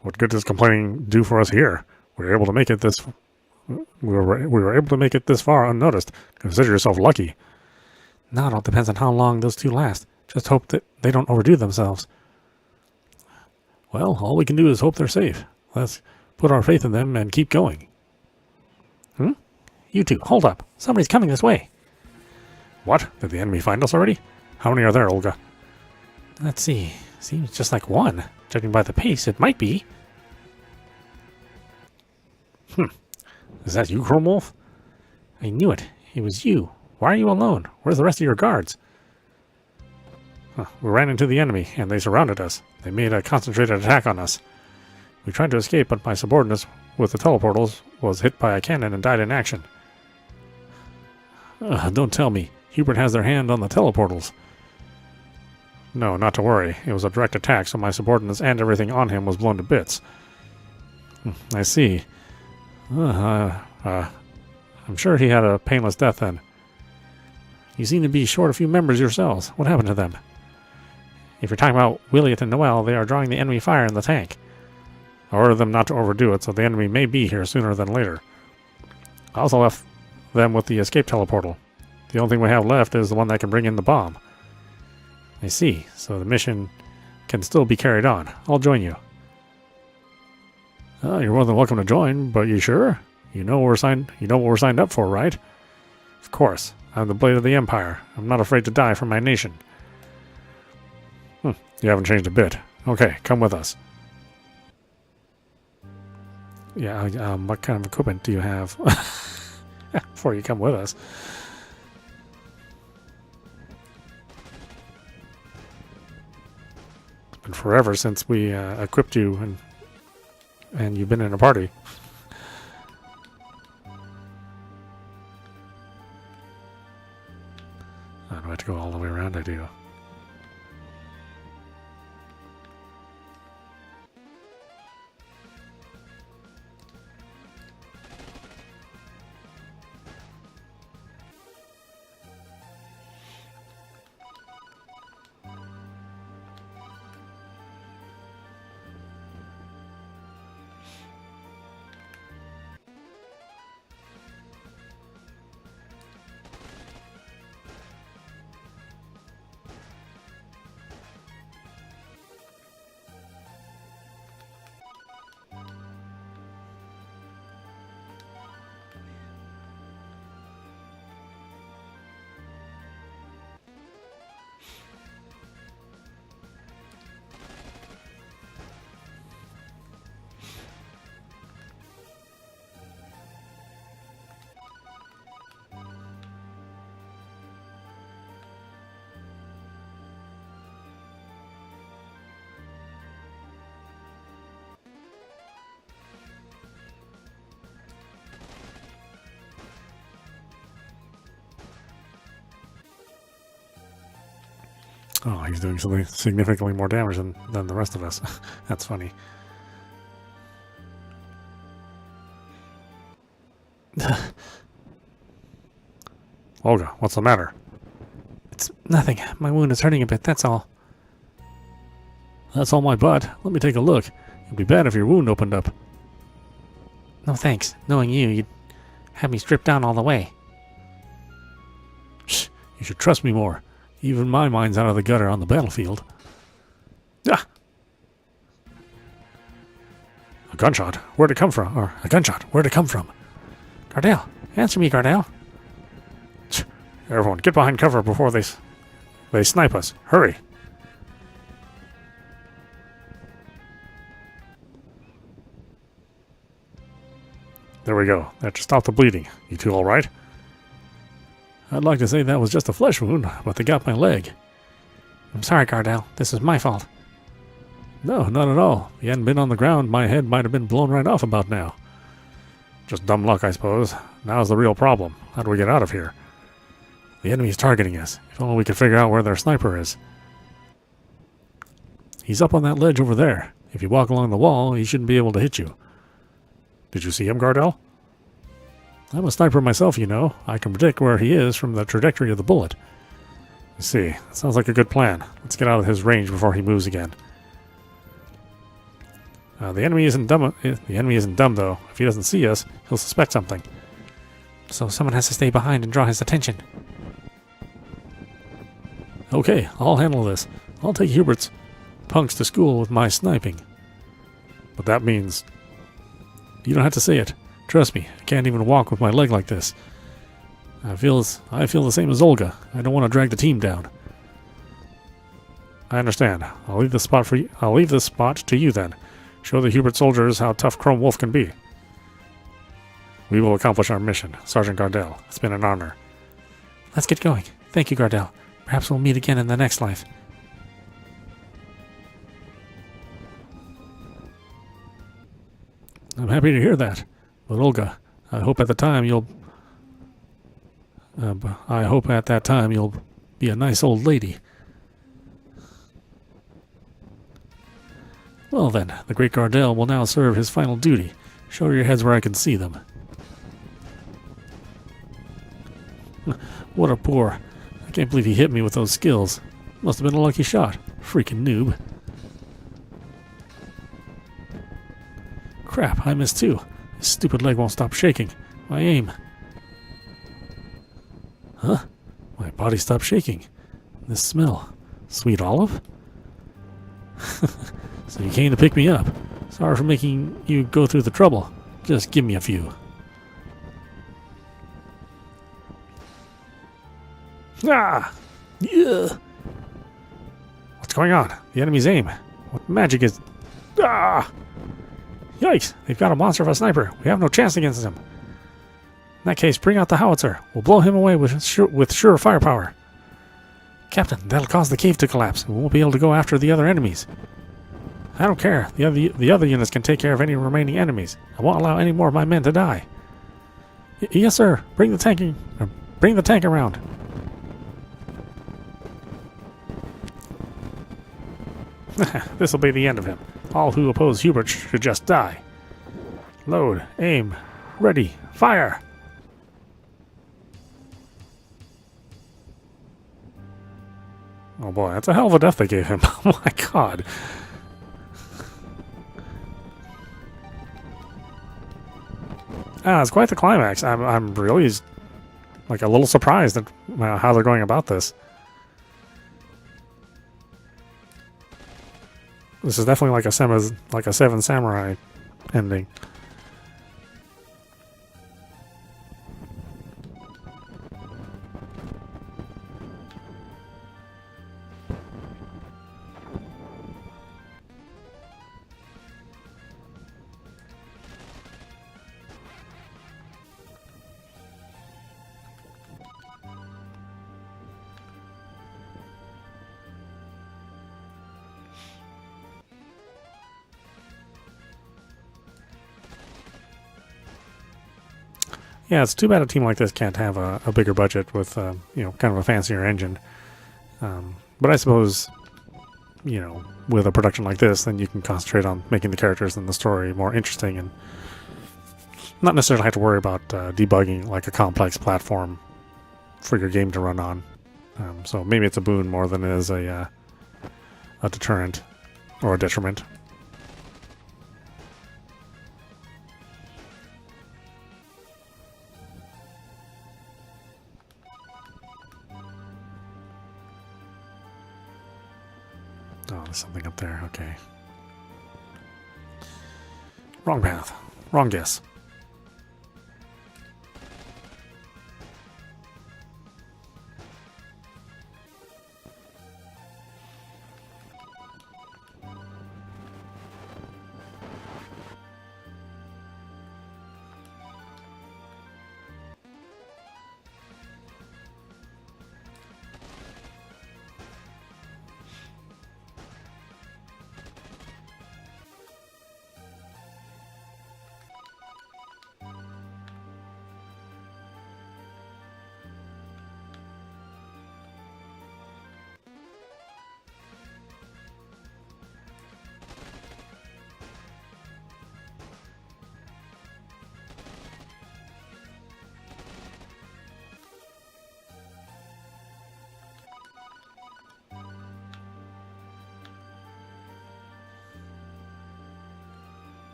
What good does complaining do for us here? We were able to make it this... We were able to make it this far unnoticed. Consider yourself lucky. Now it all depends on how long those two last. Just hope that they don't overdo themselves. Well, all we can do is hope they're safe. Let's put our faith in them and keep going. You two, hold up. Somebody's coming this way. What? Did the enemy find us already? How many are there, Olga? Let's see. Seems just like one. Judging by the pace, it might be. Is that you, Chrome Wolf? I knew it. It was you. Why are you alone? Where's the rest of your guards? We ran into the enemy, and they surrounded us. They made a concentrated attack on us. We tried to escape, but my subordinate with the teleportals was hit by a cannon and died in action. Don't tell me. Hubert has their hand on the teleportals. No, not to worry. It was a direct attack, so my subordinates and everything on him was blown to bits. I see. I'm sure he had a painless death then. You seem to be short a few members yourselves. What happened to them? If you're talking about Williot and Noel, they are drawing the enemy fire in the tank. I ordered them not to overdo it, so the enemy may be here sooner than later. I also left them with the escape teleportal. The only thing we have left is the one that can bring in the bomb. I see. So the mission can still be carried on. I'll join you. You're more than welcome to join, but you sure? You know what we're signed up for, right? Of course. I'm the blade of the Empire. I'm not afraid to die for my nation. You haven't changed a bit. Okay, come with us. Yeah, what kind of equipment do you have before you come with us? It's been forever since we equipped you and you've been in a party. I don't have to go all the way around, I do. Oh, he's doing something significantly more damage than the rest of us. That's funny. Olga, what's the matter? It's nothing. My wound is hurting a bit, that's all. That's all my butt. Let me take a look. It'd be bad if your wound opened up. No thanks. Knowing you, you'd have me stripped down all the way. Shh, you should trust me more. Even my mind's out of the gutter on the battlefield. Ah! A gunshot? Where'd it come from? Or a gunshot? Where'd it come from? Gardel! Answer me, Gardel! Everyone, get behind cover before they snipe us. Hurry! There we go. That just stopped the bleeding. You two all right? I'd like to say that was just a flesh wound, but they got my leg. I'm sorry, Gardel. This is my fault. No, not at all. If you hadn't been on the ground, my head might have been blown right off about now. Just dumb luck, I suppose. Now's the real problem. How do we get out of here? The enemy's targeting us. If only we could figure out where their sniper is. He's up on that ledge over there. If you walk along the wall, he shouldn't be able to hit you. Did you see him, Gardel? I'm a sniper myself, you know. I can predict where he is from the trajectory of the bullet. I see. Sounds like a good plan. Let's get out of his range before he moves again. The enemy isn't dumb. The enemy isn't dumb, though. If he doesn't see us, he'll suspect something. So someone has to stay behind and draw his attention. Okay, I'll handle this. I'll take Hubert's punks to school with my sniping. But that means... You don't have to say it. Trust me, I can't even walk with my leg like this. I feel the same as Olga. I don't want to drag the team down. I understand. I'll leave this spot to you then. Show the Hubert soldiers how tough Chrome Wolf can be. We will accomplish our mission, Sergeant Gardell. It's been an honor. Let's get going. Thank you, Gardell. Perhaps we'll meet again in the next life. I'm happy to hear that. But Olga, I hope at that time you'll be a nice old lady. Well then, the great Gardell will now serve his final duty. Show your heads where I can see them. What a poor... I can't believe he hit me with those skills. Must have been a lucky shot. Freaking noob. Crap, I missed too. This stupid leg won't stop shaking. My aim. Huh? My body stopped shaking. This smell. Sweet olive? So you came to pick me up. Sorry for making you go through the trouble. Just give me a few. Ah! Yeah! What's going on? The enemy's aim. What magic is... Ah! Yikes! They've got a monster of a sniper. We have no chance against him. In that case, bring out the howitzer. We'll blow him away with sure firepower. Captain, that'll cause the cave to collapse. We won't be able to go after the other enemies. I don't care. The other units can take care of any remaining enemies. I won't allow any more of my men to die. Yes, sir. Bring the tank around. This'll be the end of him. All who oppose Hubert should just die. Load, aim, ready, fire! Oh boy, that's a hell of a death they gave him. Oh my god. It's quite the climax. I'm really like a little surprised at how they're going about this. This is definitely like a Seven Samurai ending. Yeah, it's too bad a team like this can't have a bigger budget with, kind of a fancier engine. But I suppose, with a production like this, then you can concentrate on making the characters and the story more interesting and not necessarily have to worry about debugging like a complex platform for your game to run on. So maybe it's a boon more than it is a deterrent or a detriment. Oh, there's something up there. Okay. Wrong path. Wrong guess.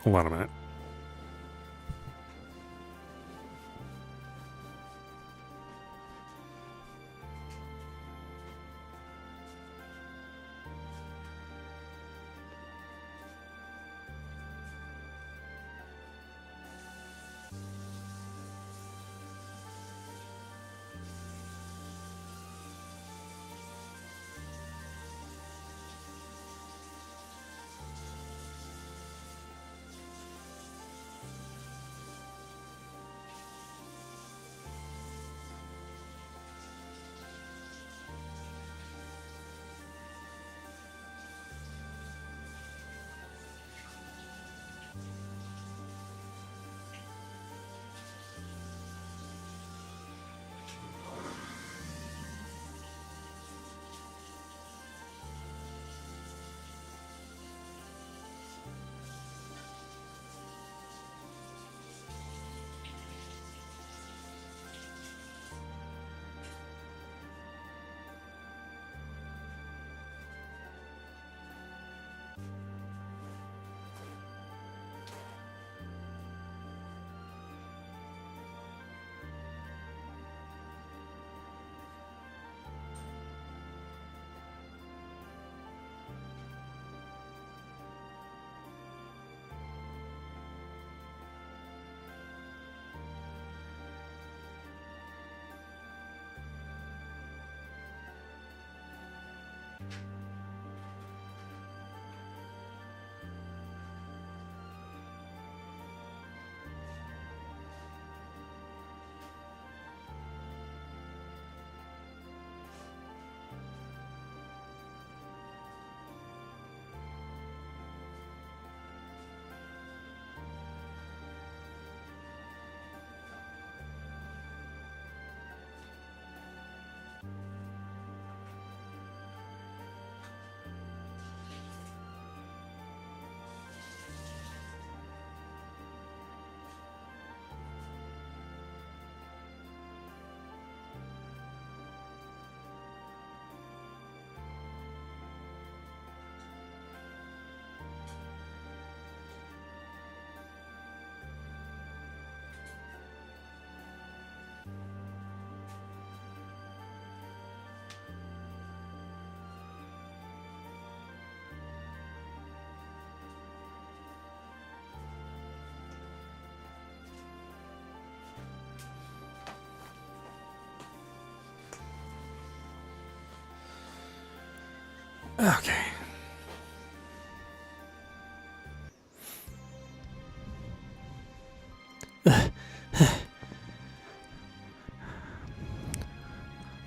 Hold on a minute. Okay.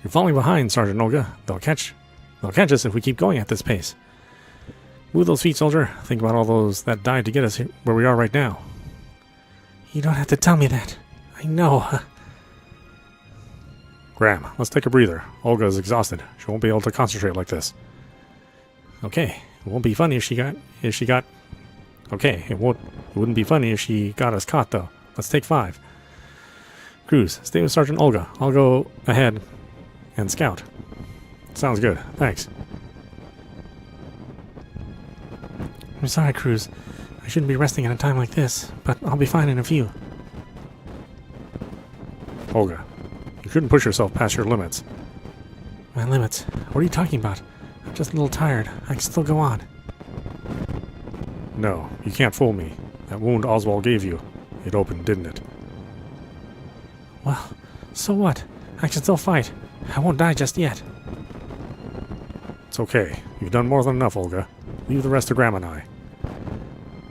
You're falling behind, Sergeant Olga. They'll catch us if we keep going at this pace. Move those feet, soldier. Think about all those that died to get us here, where we are right now. You don't have to tell me that. I know. Graham, let's take a breather. Olga is exhausted. She won't be able to concentrate like this. Okay, it won't be funny if she got. Okay, it wouldn't be funny if she got us caught, though. Let's take 5. Kruz, stay with Sergeant Olga. I'll go ahead and scout. Sounds good. Thanks. I'm sorry, Kruz. I shouldn't be resting at a time like this, but I'll be fine in a few. Olga, you shouldn't push yourself past your limits. My limits? What are you talking about? I'm just a little tired. I can still go on. No, you can't fool me. That wound Oswald gave you, it opened, didn't it? Well, so what? I can still fight. I won't die just yet. It's okay. You've done more than enough, Olga. Leave the rest to Graham and I.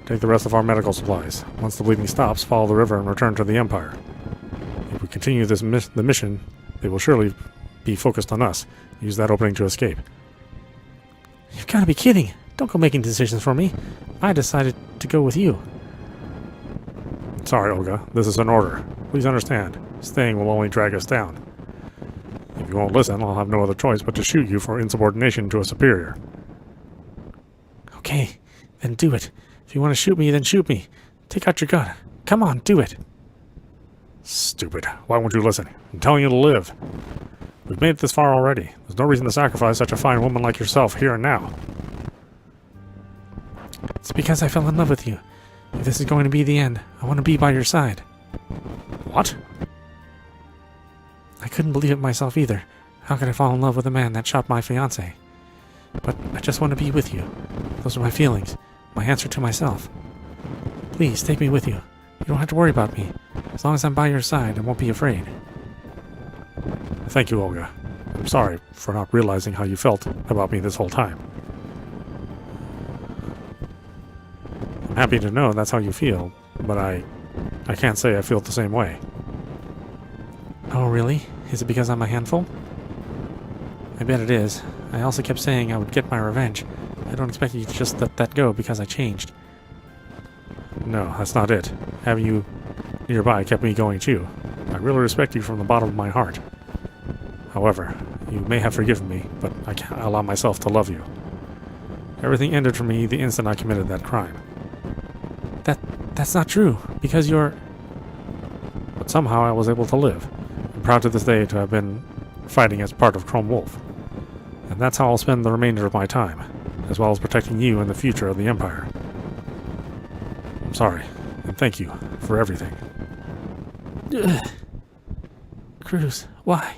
Take the rest of our medical supplies. Once the bleeding stops, follow the river and return to the Empire. If we continue the mission, they will surely be focused on us. Use that opening to escape. You've got to be kidding. Don't go making decisions for me. I decided to go with you. Sorry, Olga. This is an order. Please understand. Staying will only drag us down. If you won't listen, I'll have no other choice but to shoot you for insubordination to a superior. Okay, then do it. If you want to shoot me, then shoot me. Take out your gun. Come on, do it. Stupid. Why won't you listen? I'm telling you to live. We've made it this far already. There's no reason to sacrifice such a fine woman like yourself here and now. It's because I fell in love with you. If this is going to be the end, I want to be by your side. What? I couldn't believe it myself either. How could I fall in love with a man that shot my fiancée? But I just want to be with you. Those are my feelings, my answer to myself. Please, take me with you. You don't have to worry about me. As long as I'm by your side, I won't be afraid. Thank you, Olga. I'm sorry for not realizing how you felt about me this whole time. I'm happy to know that's how you feel, but I can't say I feel the same way. Oh, really? Is it because I'm a handful? I bet it is. I also kept saying I would get my revenge. I don't expect you to just let that go because I changed. No, that's not it. Having you nearby kept me going too. I really respect you from the bottom of my heart. However, you may have forgiven me, but I can't allow myself to love you. Everything ended for me the instant I committed that crime. That's not true, because you're... But somehow I was able to live. I'm proud to this day to have been fighting as part of Chrome Wolf. And that's how I'll spend the remainder of my time, as well as protecting you and the future of the Empire. I'm sorry, and thank you for everything. Kruz, why?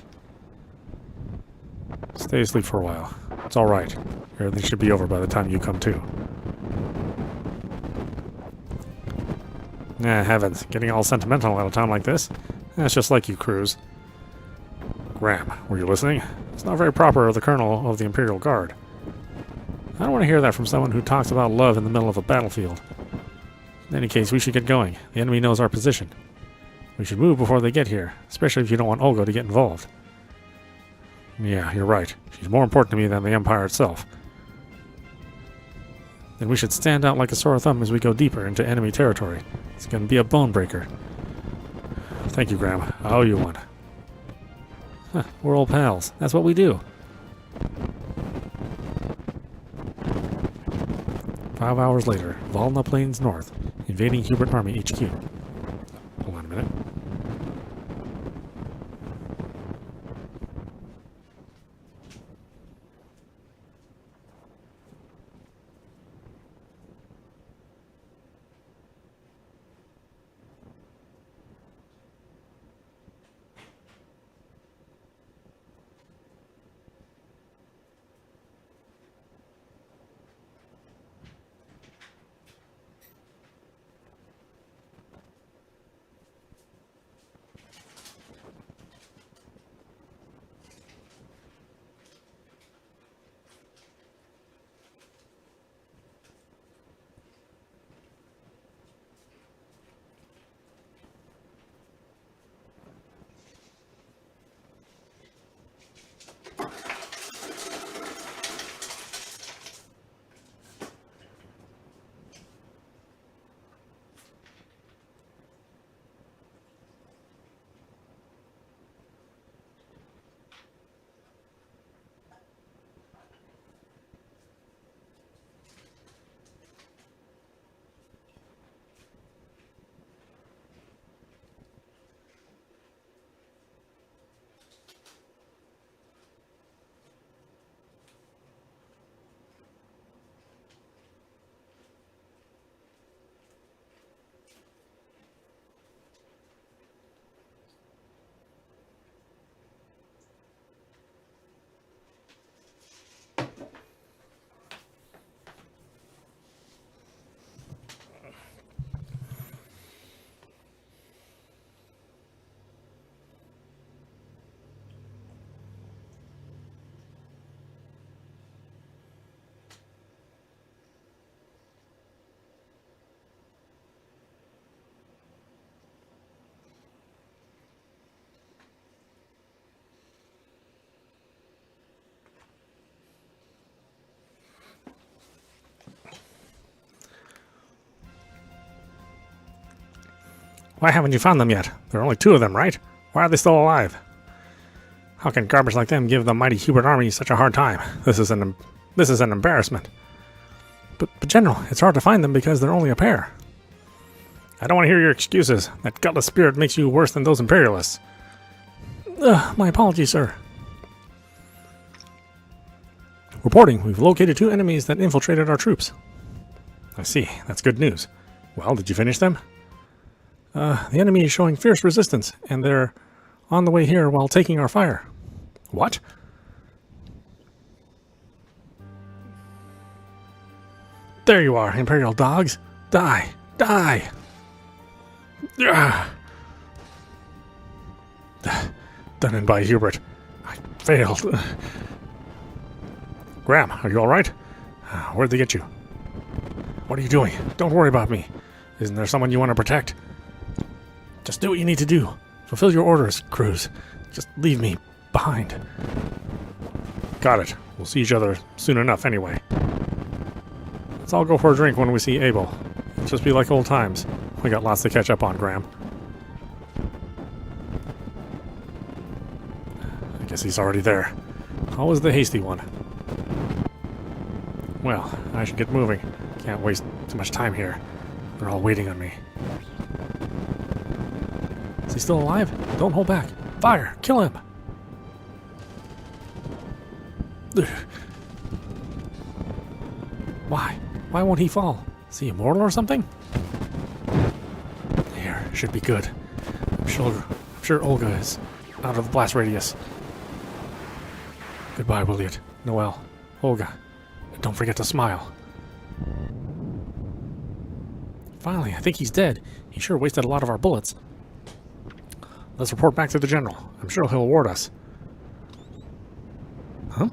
Stay asleep for a while. It's alright. Everything should be over by the time you come to. Heavens, getting all sentimental at a time like this? That's just like you, Kruz. Graham, were you listening? It's not very proper of the Colonel of the Imperial Guard. I don't want to hear that from someone who talks about love in the middle of a battlefield. In any case, we should get going. The enemy knows our position. We should move before they get here, especially if you don't want Olga to get involved. Yeah, you're right. She's more important to me than the Empire itself. Then we should stand out like a sore thumb as we go deeper into enemy territory. It's going to be a bone breaker. Thank you, Graham. I owe you one. Huh, we're old pals. That's what we do. 5 hours later, Valna Plains North, invading Hubert Army HQ. Hold on a minute. Why haven't you found them yet? There are only 2 of them, right? Why are they still alive? How can garbage like them give the mighty Hubert Army such a hard time? This is an embarrassment. But General, it's hard to find them because they're only a pair. I don't want to hear your excuses. That gutless spirit makes you worse than those Imperialists. My apologies, sir. Reporting, we've located 2 enemies that infiltrated our troops. I see, that's good news. Well, did you finish them? The enemy is showing fierce resistance, and they're on the way here while taking our fire. What? There you are, Imperial dogs. Die! Die! Ah. Done in by Hubert. I failed. Graham, are you alright? Where'd they get you? What are you doing? Don't worry about me. Isn't there someone you want to protect? Just do what you need to do. Fulfill your orders, Kruz. Just leave me behind. Got it. We'll see each other soon enough anyway. Let's all go for a drink when we see Abel. It'll just be like old times. We got lots to catch up on, Graham. I guess he's already there. Always the hasty one. Well, I should get moving. Can't waste too much time here. They're all waiting on me. Is he still alive? Don't hold back. Fire! Kill him! Why? Why won't he fall? Is he immortal or something? Here, should be good. I'm sure Olga is out of the blast radius. Goodbye, Williot. Noel. Olga. And don't forget to smile. Finally, I think he's dead. He sure wasted a lot of our bullets. Let's report back to the General. I'm sure he'll award us. Huh?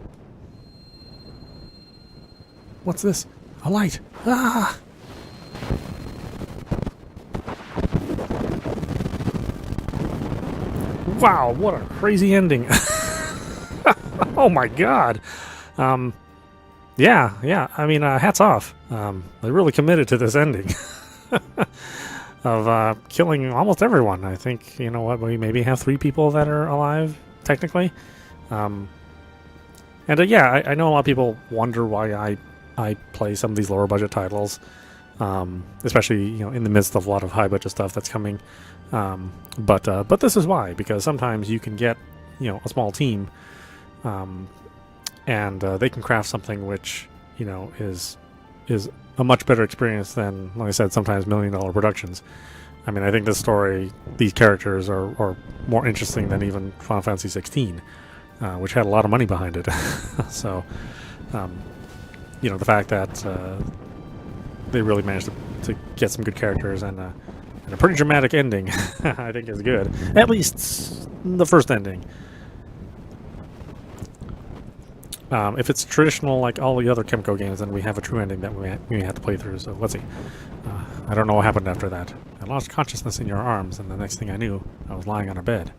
What's this? A light! Ah! Wow, what a crazy ending. Oh my god. Yeah, I mean, hats off. They really committed to this ending. Of killing almost everyone. I think, you know what, we maybe have 3 people that are alive, technically. And yeah, I know a lot of people wonder why I play some of these lower budget titles, especially, you know, in the midst of a lot of high budget stuff that's coming. But this is why, because sometimes you can get, you know, a small team, and they can craft something which, you know, is a much better experience than, like I said, sometimes $1 million productions. I mean, I think this story, these characters are more interesting than even Final Fantasy 16, which had a lot of money behind it. So, you know, the fact that they really managed to get some good characters and a pretty dramatic ending, I think is good. At least the first ending. If it's traditional like all the other Kemco games, then we have a true ending that we have to play through. So let's see. I don't know what happened after that. I lost consciousness in your arms, and the next thing I knew, I was lying on a bed.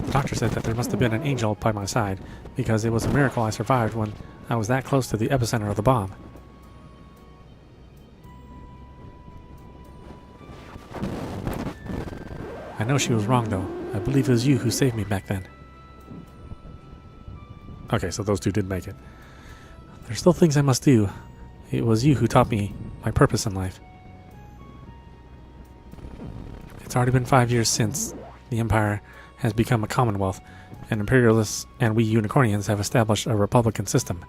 The doctor said that there must have been an angel by my side, because it was a miracle I survived when I was that close to the epicenter of the bomb. I know she was wrong, though. I believe it was you who saved me back then. Okay, so those two did make it. There's still things I must do. It was you who taught me my purpose in life. It's already been 5 years since the Empire has become a commonwealth, and Imperialists and we Unicornians have established a republican system.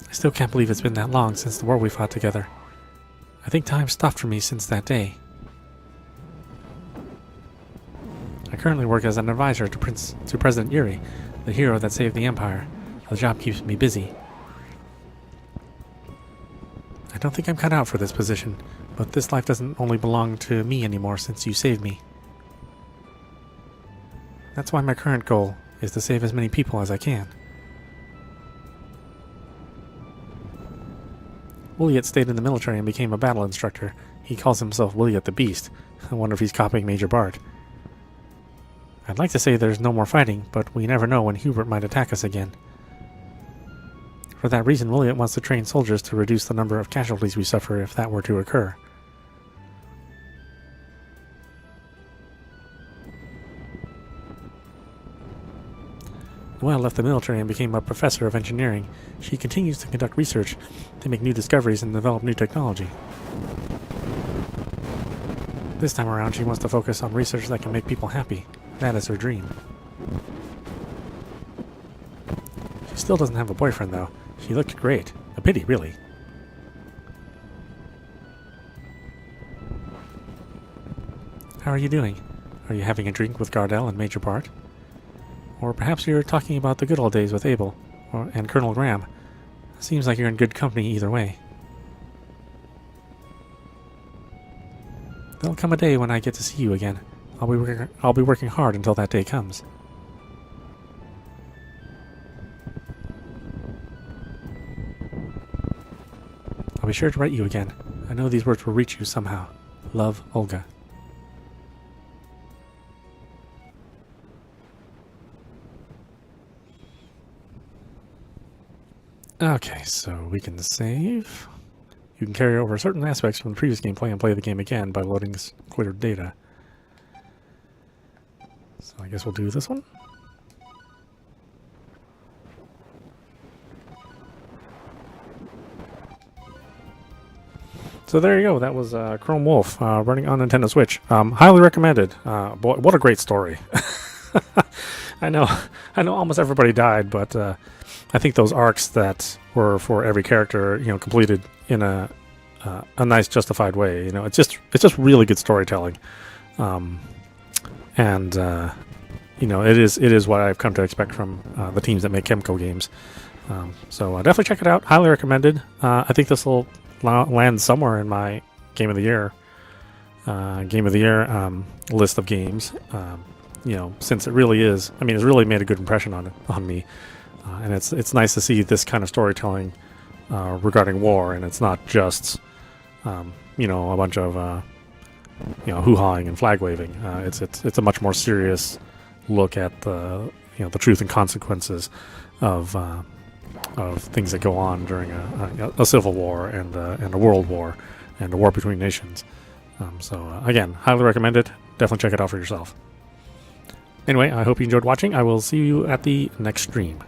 I still can't believe it's been that long since the war we fought together. I think time stopped for me since that day. I currently work as an advisor to President Yuri, the hero that saved the Empire. The job keeps me busy. I don't think I'm cut out for this position, but this life doesn't only belong to me anymore since you saved me. That's why my current goal is to save as many people as I can. Williot stayed in the military and became a battle instructor. He calls himself Williot the Beast. I wonder if he's copying Major Bart. I'd like to say there's no more fighting, but we never know when Hubert might attack us again. For that reason, Williot wants to train soldiers to reduce the number of casualties we suffer if that were to occur. Noelle left the military and became a professor of engineering. She continues to conduct research to make new discoveries and develop new technology. This time around, she wants to focus on research that can make people happy. That is her dream. She still doesn't have a boyfriend, though. She looked great. A pity, really. How are you doing? Are you having a drink with Gardel and Major Bart? Or perhaps you're talking about the good old days with Abel and Colonel Graham. Seems like you're in good company either way. There'll come a day when I get to see you again. I'll be working hard until that day comes. I'll be sure to write you again. I know these words will reach you somehow. Love, Olga. Okay, so we can save. You can carry over certain aspects from the previous gameplay and play the game again by loading this cleared data. So I guess we'll do this one. So there you go. That was Chrome Wolf running on Nintendo Switch. Highly recommended. Boy, what a great story! I know almost everybody died, but I think those arcs that were for every character, completed in a nice, justified way. It's just really good storytelling, and it is what I've come to expect from the teams that make Kemco games. So definitely check it out. Highly recommended. I think this will land somewhere in my Game of the Year list of games. Since it really is, it's really made a good impression on me, and it's nice to see this kind of storytelling regarding war, and it's not just a bunch of hoo-hawing and flag waving. It's a much more serious look at the truth and consequences of things that go on during a civil war and a world war and a war between nations. So again, highly recommend it. Definitely check it out for yourself. Anyway, I hope you enjoyed watching. I will see you at the next stream.